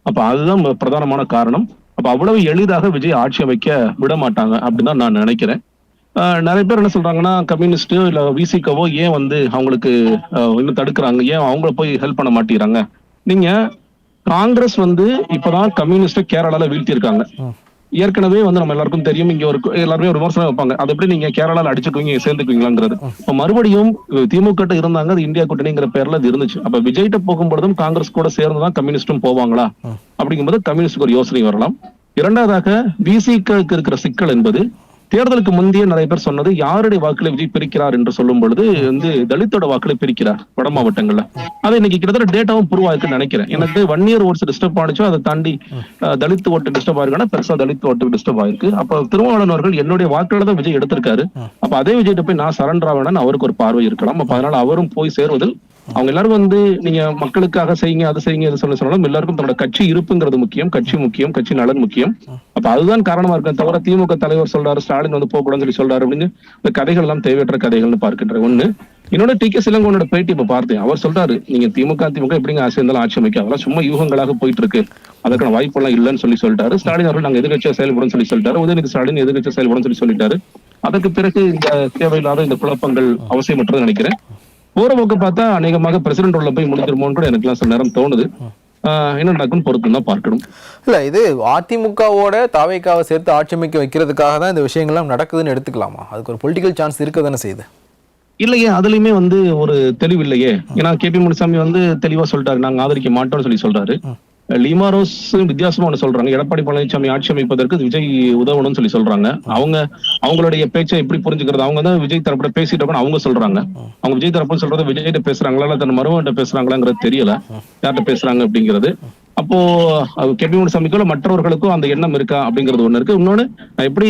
அப்ப அதுதான் பிரதானமான காரணம். அப்ப அவ்வளவு எளிதாக விஜய் ஆட்சி அமைக்க விட மாட்டாங்க அப்படின்னு தான் நான் நினைக்கிறேன். நிறைய பேர் என்ன சொல்றாங்கன்னா, கம்யூனிஸ்ட் இல்ல விசிகவோ ஏன் வந்து அவங்களுக்கு இன்னும் தடுக்கிறாங்க, ஏன் அவங்கள போய் ஹெல்ப் பண்ண மாட்டேங்கிறாங்க? நீங்க காங்கிரஸ் வந்து இப்பதான் கம்யூனிஸ்ட கேரளால வீழ்த்திருக்காங்க. ஏற்கனவே வந்து நம்ம எல்லாருக்கும் தெரியும், இங்க எல்லாருமே ஒரு விமர்சனம் வைப்பாங்க, அது எப்படி நீங்க கேரளால அடிச்சுக்குவீங்க, சேர்ந்துக்குவீங்களாங்கிறது. இப்ப மறுபடியும் திமுக இருந்தாங்க, அது இந்தியா கூட்டணிங்கிற பேர்ல அது இருந்துச்சு. அப்ப விஜய்கிட்ட போகும்பொழுதும் காங்கிரஸ் கூட சேர்ந்துதான் கம்யூனிஸ்டும் போவாங்களா அப்படிங்கும்போது கம்யூனிஸ்டுக்கு ஒரு யோசனை வரலாம். இரண்டாவதாக விசிக்கு இருக்கிற சிக்கல் என்பது, தேர்தலுக்கு முந்தைய நிறைய பேர் சொன்னது யாருடைய வாக்குகளை விஜய் பிரிக்கிறார் என்று சொல்லும் பொழுது வந்து தலித்தோட வாக்குகளை பிரிக்கிறார் வட மாவட்டங்கள்ல. அதை இன்னைக்கு கிட்டத்தட்ட டேட்டாவும் ப்ரூவ் ஆயிருக்கு நினைக்கிறேன். எனக்கு 1 year ஓட்ஸ் டிஸ்டர்ப் ஆனிச்சோ, அதை தாண்டி தலித் ஓட்டு டிஸ்டர்ப் ஆயிருக்கான பெருசா தலித் ஓட்டு டிஸ்டர்ப் ஆயிருக்கு. அப்ப திருமாவளவன் அவர்கள் என்னுடைய வாக்குகளை தான் விஜய் எடுத்திருக்காரு. அப்ப அதே விஜய்கிட்ட போய் நான் சரண்டர் ஆவேன்னு அவருக்கு ஒரு பார்வை இருக்கலாம். அப்ப அதனால அவரும் போய் சேருவதில் அவங்க எல்லாரும் வந்து நீங்க மக்களுக்காக செய்யுங்க, அது செய்யுங்க, இது சொன்னாலும் எல்லாருக்கும் தன்னோட கட்சி இருப்புங்கிறது முக்கியம், கட்சி முக்கியம், கட்சி நலன் முக்கியம். அப்ப அதுதான் காரணமா இருக்கு தவிர திமுக தலைவர் சொல்றாரு ஸ்டாலின் வந்து போகக்கூடாதுன்னு சொல்றாரு அப்படின்னு இந்த கதைகள் எல்லாம் தேவையற்ற கதைகள்னு பார்க்கின்ற ஒண்ணு. இன்னொன்னு டி.கே. இளங்கோவனோட பேட்டி இப்ப பார்த்தேன். அவர் சொல்றாரு நீங்க திமுக எப்படிங்க ஆசை இருந்தாலும் ஆட்சி அமைக்க, அதெல்லாம் சும்மா யூகங்களாக போயிட்டு இருக்கு, அதற்கான வாய்ப்பு எல்லாம் இல்லைன்னு சொல்லிட்டாரு. ஸ்டாலின் அவர்கள் நாங்க எதிர்கட்சியா செயல்படும் சொல்லிட்டாரு. உதயநிதி ஸ்டாலின் எதிர்கட்சியா செயல்படும் சொல்லிட்டாரு. அதற்கு பிறகு இந்த தேவையில்லாத இந்த குழப்பங்கள் அவசியமற்றது நினைக்கிறேன். போற போக்கு பார்த்தா அநேகமாக பிரசிடென்ட் உள்ள போய் முடிஞ்சிருமோன்னு கூட எனக்கு சில நேரம் தோணுது. என்ன நடக்குன்னு பொறுத்து தான் பார்க்கணும். இல்ல இது அதிமுகவோட தாவேக்காவை சேர்த்து ஆட்சி அமைக்க வைக்கிறதுக்காக தான் இந்த விஷயங்கள்லாம் நடக்குதுன்னு எடுத்துக்கலாமா? அதுக்கு ஒரு பொலிட்டிக்கல் சான்ஸ் இருக்க தானே செய்யுது. இல்லையே, அதுலயுமே வந்து ஒரு தெளிவு இல்லையே. ஏன்னா கே.பி. முனுசாமி வந்து தெளிவா சொல்லிட்டாரு நாங்க ஆதரிக்க மாட்டோம்னு சொல்றாரு. லீமா ரோஸ் வித்தியாசமா ஒண்ணு சொல்றாங்க, எடப்பாடி பழனிசாமி ஆட்சி அமைப்பதற்கு விஜய் உதவணும்னு சொல்றாங்க. அவங்களுடைய பேச்சை எப்படி புரிஞ்சுக்கிறது? அவங்க தான் விஜய் தரப்புல பேசிட்டு அவங்க சொல்றாங்க. அவங்க விஜய் தரப்புன்னு சொல்றது விஜய்கிட்ட பேசுறாங்களா இல்ல தன் மருமகிட்ட பேசுறாங்களாங்கிறது தெரியல, யார்கிட்ட பேசுறாங்க அப்படிங்கிறது. அப்போ கே.பி. முனுசாமிக்கோ மற்றவர்களுக்கும் அந்த எண்ணம் இருக்கா அப்படிங்கிறது ஒண்ணு இருக்கு. இன்னொன்னு எப்படி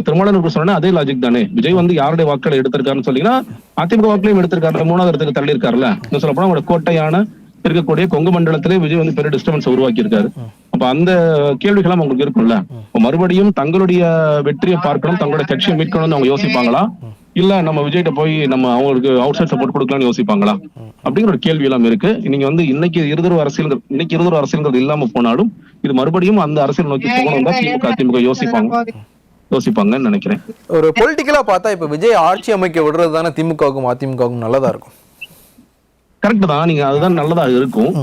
திருமாவளவனுக்கு சொன்னா அதே லாஜிக் தானே. விஜய் வந்து யாருடைய வாக்களை எடுத்திருக்காருன்னு சொன்னீங்கன்னா அதிமுக வாக்குலையும் எடுத்திருக்காரு, 3வது இடத்துக்கு தள்ளி இருக்காருல்ல. இன்னும் சொல்ல போனா அவங்களோட கோட்டையான இருக்கக்கூடிய கொங்கு மண்டலத்திலே விஜய் வந்து பெரிய டிஸ்டர்பன்ஸ் உருவாக்கி இருக்காரு. அப்ப அந்த கேள்விகள்லாம் அவங்களுக்கு இருக்கும்ல. மறுபடியும் தங்களுடைய வெற்றியை பார்க்கணும், தங்களுடைய கட்சியை மீட்கணும்னு அவங்க யோசிப்பாங்களா, இல்ல நம்ம விஜய்கிட்ட போய் நம்ம அவங்களுக்கு அவுட் சைட் சப்போர்ட் கொடுக்கலாம்னு யோசிப்பாங்களா அப்படிங்கிற ஒரு கேள்வி எல்லாம் இருக்கு. நீங்க வந்து இன்னைக்கு இருதரவு அரசியல்ங்கிறது இல்லாம போனாலும் இது மறுபடியும் அந்த அரசியல் நோக்கி போகணும் தான் திமுக அதிமுக யோசிப்பாங்கன்னு நினைக்கிறேன். ஒரு பொலிட்டிக்கலா பார்த்தா இப்ப விஜய் ஆட்சி அமைக்க விடுறது தானே திமுகவுக்கும் அதிமுகவுக்கும் நல்லதா இருக்கும். கரெக்ட் தான், நீங்க அதுதான் நல்லதா இருக்கும்.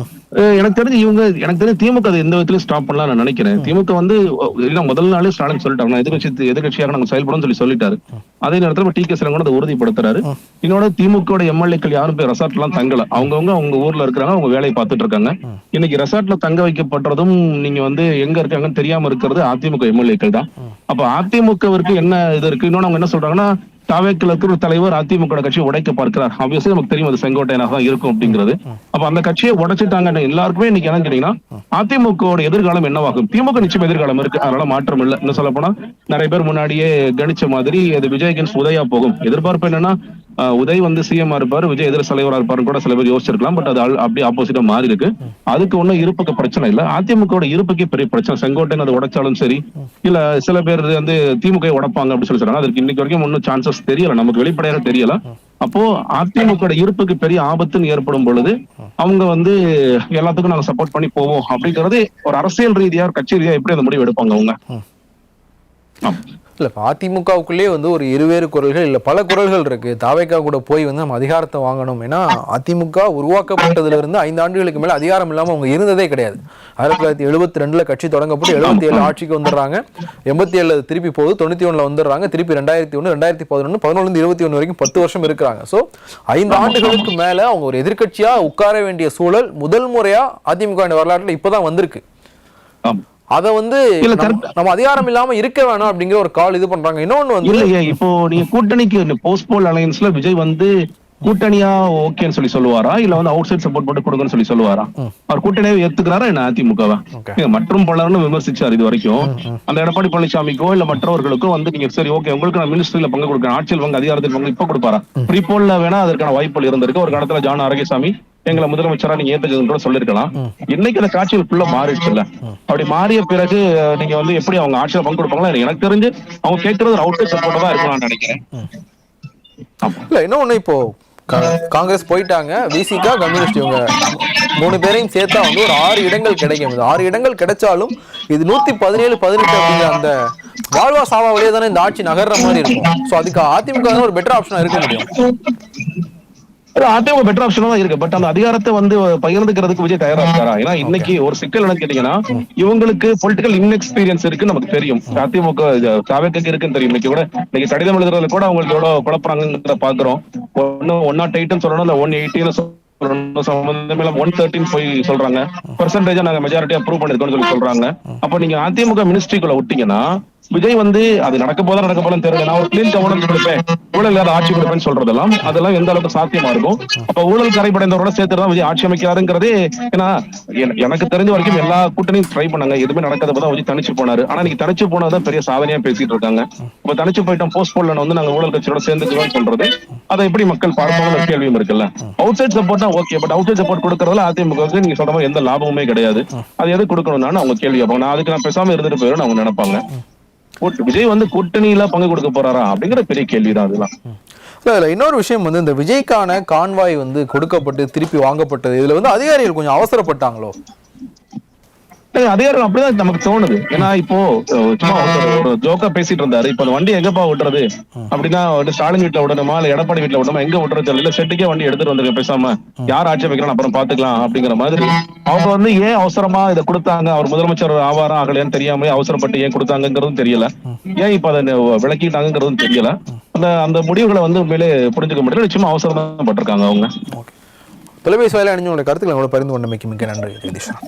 எனக்கு தெரிஞ்சு திமுக அதை எந்த விதத்திலும் ஸ்டாப் பண்ணலாம் நான் நினைக்கிறேன். திமுக வந்து முதல் நாளே ஸ்டாலின் சொல்லிட்டாங்க எதிர்கட்சியாக நாங்க செயல்படும் சொல்லிட்டாரு. அதே நேரத்தில் டி.கே. இளங்கோவன் அதை உறுதிப்படுத்துறாரு. இன்னொரு திமுக எம்எல்ஏக்கள் யாரும் போய் ரெசார்ட் எல்லாம் தங்கல, அவங்க ஊர்ல இருக்கிறாங்க, அவங்க வேலையை பார்த்துட்டு இருக்காங்க. இன்னைக்கு ரெசார்ட்ல தங்க வைக்கப்பட்டதும் நீங்க வந்து எங்க இருக்காங்கன்னு தெரியாம இருக்கிறது அதிமுக எம்எல்ஏக்கள் தான். அப்ப அதிமுகவிற்கு என்ன இது இருக்கு? இன்னொன்னு அவங்க என்ன சொல்றாங்கன்னா தாவேக்குல இருக்கிற ஒரு தலைவர் அதிமுக கட்சியை உடைக்க பார்க்கிறார். ஆப்வியஸ்லி நமக்கு தெரியும் அது செங்கோட்டையனாக தான் இருக்கும் அப்படிங்கிறது. அப்ப அந்த கட்சியை உடைச்சிட்டாங்க எல்லாருக்குமே இன்னைக்கு என்ன கேட்டீங்கன்னா அதிமுக எதிர்காலம் என்னவாகும்? திமுக நிச்சயம் எதிர்காலம் இருக்கு, அதனால மாற்றம் இல்லை. இன்னும் சொல்ல போனா நிறைய பேர் முன்னாடியே கணிச்ச மாதிரி அது விஜய் அகேன்ஸ்ட் உதயா போகும். எதிர்பார்ப்பு என்னன்னா உதய் வந்து சிஎம் இருப்பாரு, விஜய் எதிர் தலைவரா இருப்பாரு கூட சில பேர் யோசிச்சிருக்கலாம். பட் அது அப்படியே ஆப்போசிட்டா மாறி இருக்கு. அதுக்கு ஒன்னும் இருப்புக்கு பிரச்சனை இல்ல, அதிமுக இருப்புக்கே பெரிய பிரச்சனை. செங்கோட்டையன் அதை உடைச்சாலும் சரி, இல்ல சில பேர் வந்து திமுக உடைப்பாங்க அப்படின்னு சொல்லி சொல்றாங்க. அதுக்கு இன்னைக்கு வரைக்கும் ஒன்னும் சான்சஸ் தெரியல, நமக்கு வெளிப்படையாக தெரியல. அப்போ அதிமுக இருப்புக்கு பெரிய ஆபத்துன்னு ஏற்படும் பொழுது அவங்க வந்து எல்லாத்துக்கும் நாங்க சப்போர்ட் பண்ணி போவோம் அப்படிங்கிறது ஒரு அரசியல் ரீதியா கட்சி ரீதியா எப்படி அந்த முடிவு எடுப்பாங்க அவங்க? இல்ல அதிமுகவுக்குள்ளே வந்து ஒரு இருவேறு குரல்கள் இல்ல பல குரல்கள் இருக்கு. தாவேக்கா கூட போய் வந்து நம்ம அதிகாரத்தை வாங்கணும். ஏன்னா அதிமுக உருவாக்கப்பட்டதுல இருந்து 5 ஆண்டுகளுக்கு மேல அதிகாரம் இல்லாம அவங்க இருந்ததே கிடையாது. 1972 கட்சி தொடங்கப்பட்டு 77 ஆட்சிக்கு வந்துடுறாங்க, 87 திருப்பி போகுது, 91 வந்துடுறாங்க, திருப்பி 2001 2011 11 21 வரைக்கும் 10 வருஷம் இருக்கிறாங்க. சோ 5 ஆண்டுகளுக்கு மேல அவங்க ஒரு எதிர்கட்சியா உட்கார வேண்டிய சூழல் முதல் முறையா அதிமுக வரலாற்றுல இப்பதான் வந்திருக்கு. அத வந்து நம்ம அதிகாரம் இல்லாம இருக்க வேணாம் அப்படிங்கிற ஒரு கால் இது பண்றாங்க. இன்னொன்னு வந்து இல்லையே, இப்போ நீங்க கூட்டணிக்கு போஸ்ட் போல் அலையன்ஸ்ல விஜய் வந்து கூட்டணியா ஓகேன்னு சொல்லுவாரா, இல்ல வந்து அவுட் சைட் சப்போர்ட் போட்டு கொடுங்கன்னு சொல்லுவாரா? அவர் கூட்டணியை ஏத்துக்கிறாரா என்ன அதிமுகவா? மற்றும் பலர்னு விமர்சிச்சார் இது வரைக்கும். அந்த எடப்பாடி பழனிசாமிக்கோ இல்ல மற்றவர்களுக்கோ வந்து நீங்க சரி ஓகே உங்களுக்கு நான் மினிஸ்ட்ரியில பங்கு கொடுக்குறேன், ஆட்சியில் பங்கு, அதிகாரத்தில் பங்கு இப்ப கொடுப்பாரா? ப்ரீ போல்ல வேணா அதற்கான வாய்ப்புகள் இருந்திருக்கு. ஒரு காலத்துல ஜான் ஆரோக்கியசாமி எங்களை முதலமைச்சரா நீங்க ஏத்துக்குதுன்னு கூட சொல்லிருக்கலாம். இன்னைக்கு அந்த காட்சிகள் ஃபுல்லா மாறிடுச்சு இல்ல? அப்படி மாறிய பிறகு நீங்க வந்து எப்படி அவங்க ஆட்சியில பங்கு கொடுப்பாங்களா? எனக்கு தெரிஞ்சு அவங்க கேட்கறது அவுட் சைட் சப்போர்ட் தான் இருக்கும் நான் நினைக்கிறேன். இல்ல இன்னொன்னு இப்போ காங்கிரஸ் போயிட்டாங்க, விசிகா கம்யூனிஸ்ட் இவங்க 3 பேரையும் சேர்த்தா வந்து ஒரு 6 இடங்கள் கிடைக்கும். 6 இடங்கள் கிடைச்சாலும் இது 117 18 அப்படிங்கிற அந்த வாழ்வா சாவா வழியே தானே இந்த ஆட்சி நகர்ற மாதிரி இருக்கும். சோ அதுக்கு அதிமுக ஒரு பெட்டர் ஆப்ஷனா இருக்க முடியும். அதிமுக பெட்டர் ஆப்ஷனா தான் இருக்கு. பட் அந்த அதிகாரத்தை வந்து பகிர்ந்துக்கிறதுக்கு விஜய் தயாரா இருக்காரா? ஏன்னா இன்னைக்கு ஒரு சிக்கல் என்ன கேட்டீங்கன்னா இவங்களுக்கு பொலிட்டிக்கல் இன்எக்ஸ்பீரியன்ஸ் இருக்குன்னு நமக்கு தெரியும். அதிமுக தாவேக்காக்கு இருக்குன்னு தெரியும். இன்னைக்கு கடிதம் எழுதுறதுல கூட அவங்களுக்கு எவ்வளவு குழப்பறாங்கிறத பாக்குறோம். 108 சொல்லணும், இல்ல 180 113 போய் சொல்றாங்க. பெர்சன்டேஜா நாங்க மெஜாரிட்டி அப்ரூவ் பண்ணிருக்கோம்னு சொல்றாங்க. அப்ப நீங்க அதிமுக மினிஸ்ட்ரிக்குள்ள விட்டீங்கன்னா விஜய் வந்து அது நடக்க போல தெரியல. நான் ஒரு கிளீன் கவர்னன்ஸ் கொடுப்பேன், ஊழல் இல்லாத ஆட்சி கொடுப்பேன்னு சொல்றதெல்லாம் அதெல்லாம் எந்த அளவுக்கு சாத்தியமா இருக்கும்? அப்ப ஊழல் கரைப்படைந்தவரோட சேர்த்துதான் விஜய் ஆட்சி அமைக்கிறாருங்கிறதே. ஏன்னா எனக்கு தெரிஞ்ச வரைக்கும் எல்லா கூட்டணியும் ட்ரை பண்ணாங்க, எதுவுமே நடக்காதப்பதான் விஜய் தனிச்சு போனாரு. ஆனா இன்னைக்கு தனிச்சு போனதான் பெரிய சாதனையா பேசிட்டு இருக்காங்க. இப்ப தனிச்சு போயிட்டோம், போஸ்ட் போடல வந்து நாங்க ஊழல் கட்சியோட சேர்ந்துக்கிறோம் சொல்றது, அதை எப்படி மக்கள் பார்க்கணும் கேள்வியும் இருக்குல்ல. அவுட் சைட் சப்போர்ட்னா okay, but outside support கொடுக்கறதுல அதிமுக நீங்க சொல்ற மாதிரி எந்த லாபமுமே கிடையாது. அது எது கொடுக்கணும்னு அவங்க கேள்வி கேட்பாங்க. நான் அதுக்கு நான் பேசாம இருந்துட்டு போயிடும் அவங்க நினைப்பாங்க. விஜய் வந்து கூட்டணியில பங்கு கொடுக்க போறாரா அப்படிங்கிற பெரிய கேள்விதான் அதெல்லாம். இல்ல இன்னொரு விஷயம் வந்து இந்த விஜய்க்கான கான்வாய் வந்து கொடுக்கப்பட்டு திருப்பி வாங்கப்பட்டது, இதுல வந்து அதிகாரிகள் கொஞ்சம் அவசரப்பட்டாங்களோ? அதிகாரம் அப்படிதான் நமக்கு தோணுது. ஏன்னா இப்போ சும்மா ஒரு ஜோக்கா பேசிட்டு இருந்தாரு, இப்ப அந்த வண்டி எங்கப்பா விட்டுறது அப்படின்னா ஸ்டாலின் வீட்டுல விடணுமா இல்ல எடப்பாடி வீட்டுல விடணுமா, எங்க விட்டுறது தெரியல, செட்டுக்கே வண்டி எடுத்துட்டு வந்துருக்க, பேசாம யார் ஆட்சி வைக்கிறான் அப்புறம் பாத்துக்கலாம் அப்படிங்கிற மாதிரி. அவங்க வந்து ஏன் அவசரமா இதை கொடுத்தாங்க, அவர் முதலமைச்சர் ஆவாரா ஆகலையான்னு தெரியாம அவசரப்பட்டு ஏன் கொடுத்தாங்கிறதும் தெரியல, ஏன் இப்ப அதை விளக்கிட்டாங்கிறதும் தெரியல. அந்த முடிவுகளை வந்து உண்மையிலே புரிஞ்சுக்க முடியல, நிச்சயமா அவசரம் தான் பட்டிருக்காங்க அவங்க. தொலைபேசி வாயில அணிஞ்ச கருத்துக்களை உங்களோட பரிந்து கொண்டமைக்கு மிக்க நன்றி ஜெகதீஸ்வரன்.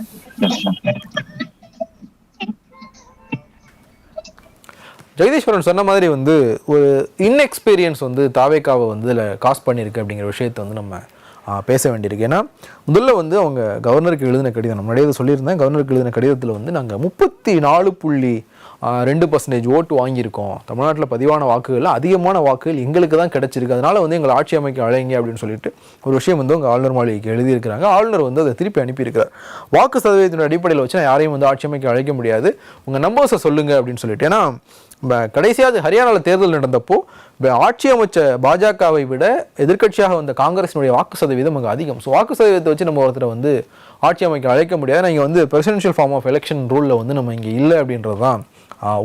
ஜெகதீஸ்வரன் சொன்ன மாதிரி வந்து ஒரு இன்எக்ஸ்பீரியன்ஸ் வந்து தாவேக்காவை வந்து இதில் காஸ்ட் பண்ணியிருக்கு அப்படிங்கிற விஷயத்தை வந்து நம்ம பேச வேண்டியிருக்கு. ஏன்னா முதல்ல வந்து அவங்க கவர்னருக்கு எழுதின கடிதம், நம்ம நிறைய சொல்லியிருந்தேன், கவர்னருக்கு எழுதின கடிதத்தில் வந்து நாங்கள் 34.2% ஓட்டு வாங்கியிருக்கோம், தமிழ்நாட்டில் பதிவான வாக்குகளில் அதிகமான வாக்குகள் எங்களுக்கு தான் கிடைச்சிருக்கு, அதனால் வந்து எங்களை ஆட்சி அமைக்க அழைங்க அப்படின்னு சொல்லிட்டு ஒரு விஷயம் வந்து அவங்க ஆளுநர் மாளிகைக்கு எழுதியிருக்கிறாங்க. ஆளுநர் வந்து அதை திருப்பி அனுப்பியிருக்கிறார். வாக்கு சதவீதத்தின் அடிப்படையில் வச்சு நான் யாரையும் வந்து ஆட்சி அமைக்க அழைக்க முடியாது, உங்கள் நம்பர்ஸை சொல்லுங்கள் அப்படின்னு சொல்லிட்டு. ஏன்னா கடைசியாக ஹரியானாவில் தேர்தல் நடந்தப்போ ஆட்சி அமைச்ச பாஜகவை விட எதிர்க்கட்சியாக வந்த காங்கிரஸினுடைய வாக்கு சதவீதம் அங்கே அதிகம். ஸோ வாக்கு சதவீதத்தை வச்சு நம்ம ஒருத்தரை வந்து ஆட்சி அமைக்க அழைக்க முடியாது. இங்கே வந்து பிரசிடென்ஷியல் ஃபார்ம் ஆஃப் எலெக்ஷன் ரூலில் வந்து நம்ம இங்கே இல்லை அப்படின்றது தான்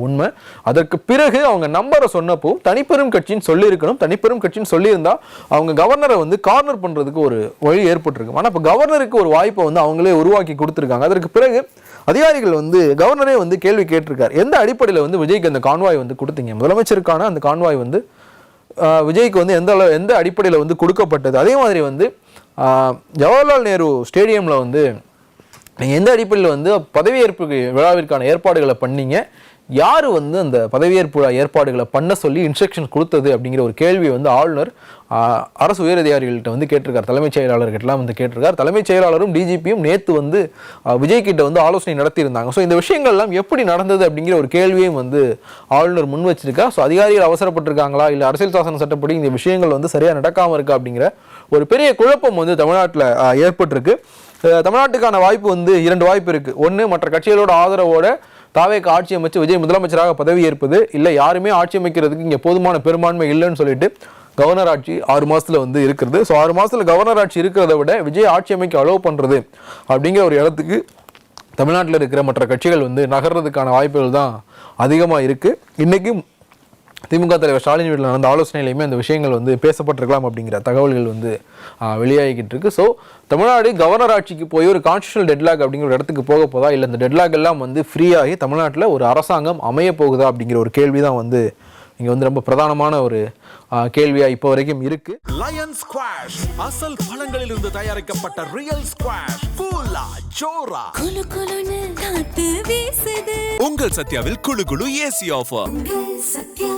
உண்மை. அதற்கு பிறகு அவங்க நம்பரை சொன்னப்போ தனிப்பெரும் கட்சின்னு சொல்லியிருக்கணும். தனிப்பெரும் கட்சின்னு சொல்லியிருந்தா அவங்க கவர்னரை வந்து கார்னர் பண்ணுறதுக்கு ஒரு வழி ஏற்பட்டிருக்கும். ஆனால் இப்போ கவர்னருக்கு ஒரு வாய்ப்பை வந்து அவங்களே உருவாக்கி கொடுத்துருக்காங்க. அதற்கு பிறகு அதிகாரிகள் வந்து கவர்னரே வந்து கேள்வி கேட்டிருக்கார், எந்த அடிப்படையில் வந்து விஜய்க்கு அந்த கான்வாய் வந்து கொடுத்தீங்க, முதலமைச்சருக்கான அந்த கான்வாய் வந்து விஜய்க்கு வந்து எந்த அடிப்படையில் வந்து கொடுக்கப்பட்டது, அதே மாதிரி வந்து ஜவஹர்லால் நேரு ஸ்டேடியமில் வந்து நீங்கள் எந்த அடிப்படையில் வந்து பதவியேற்பு விழாவிற்கான ஏற்பாடுகளை பண்ணீங்க, யார் வந்து அந்த பதவியேற்பு ஏற்பாடுகளை பண்ண சொல்லி இன்ஸ்ட்ரக்ஷன் கொடுத்தது அப்படிங்கிற ஒரு கேள்வி வந்து ஆளுநர் அரசு உயரதிகாரிகள்கிட்ட வந்து கேட்டிருக்கார், தலைமைச் செயலாளர்கிட்டலாம் வந்து கேட்டிருக்கார். தலைமைச் செயலாளரும் டிஜிபியும் நேற்று வந்து விஜய் கிட்ட வந்து ஆலோசனை நடத்தியிருந்தாங்க. ஸோ இந்த விஷயங்கள்லாம் எப்படி நடந்தது அப்படிங்கிற ஒரு கேள்வியும் வந்து ஆளுநர் முன் வச்சிருக்கா. ஸோ அதிகாரிகள் அவசரப்பட்டிருக்காங்களா இல்லை அரசியல் சாசன சட்டப்படி இந்த விஷயங்கள் வந்து சரியாக நடக்காமல் இருக்கா அப்படிங்கிற ஒரு பெரிய குழப்பம் வந்து தமிழ்நாட்டில் ஏற்பட்டிருக்கு. தமிழ்நாட்டுக்கான வாய்ப்பு வந்து 2 வாய்ப்பு இருக்குது. ஒன்று, மற்ற கட்சிகளோட ஆதரவோட தாவேக்கு ஆட்சி அமைச்சு விஜய் முதலமைச்சராக பதவி ஏற்பது, இல்லை யாருமே ஆட்சி அமைக்கிறதுக்கு இங்கே போதுமான பெரும்பான்மை இல்லைன்னு சொல்லிட்டு கவர்னர் ஆட்சி 6 மாதத்தில் வந்து இருக்கிறது. ஸோ 6 மாதத்தில் கவர்னர் ஆட்சி இருக்கிறத விட விஜய் ஆட்சி அமைக்க அலோவ் பண்ணுறது அப்படிங்கிற ஒரு இடத்துக்கு தமிழ்நாட்டில் இருக்கிற மற்ற கட்சிகள் வந்து நகர்றதுக்கான வாய்ப்புகள் தான் அதிகமாக இருக்குது. இன்றைக்கும் திமுக தலைவர் ஸ்டாலின் வீட்டில் நடந்த ஆலோசனையிலையுமே அந்த விஷயங்கள் வந்து பேசப்பட்டிருக்கலாம் அப்படிங்கிற தகவல்கள் வந்து வெளியாகிக்கிட்டு இருக்கு. ஸோ தமிழ்நாடு கவர்னர் ஆட்சிக்கு போய் ஒரு கான்ஸ்டியூஷனல் டெட்லாக் அப்படிங்கிற ஒரு இடத்துக்கு போக போதா, இல்லை இந்த டெட்லாக் எல்லாம் வந்து ஃப்ரீயாகி தமிழ்நாட்டில் ஒரு அரசாங்கம் அமைய போகுதா அப்படிங்கிற ஒரு கேள்வி தான் வந்து இங்கே வந்து ரொம்ப பிரதானமான ஒரு கேள்வியா இப்போ வரைக்கும் இருக்கு. லயன் ஸ்குவாஷ் அசல் பழங்களிலிருந்து தயாரிக்கப்பட்ட ரியல் ஸ்குவாஷ் ஃபுல்லா ஜோரா குளு குளுன்னு காத்து வீசுது. உங்கள் சத்யாவில் குளு குளு ஏசி ஆஃபர். சத்யா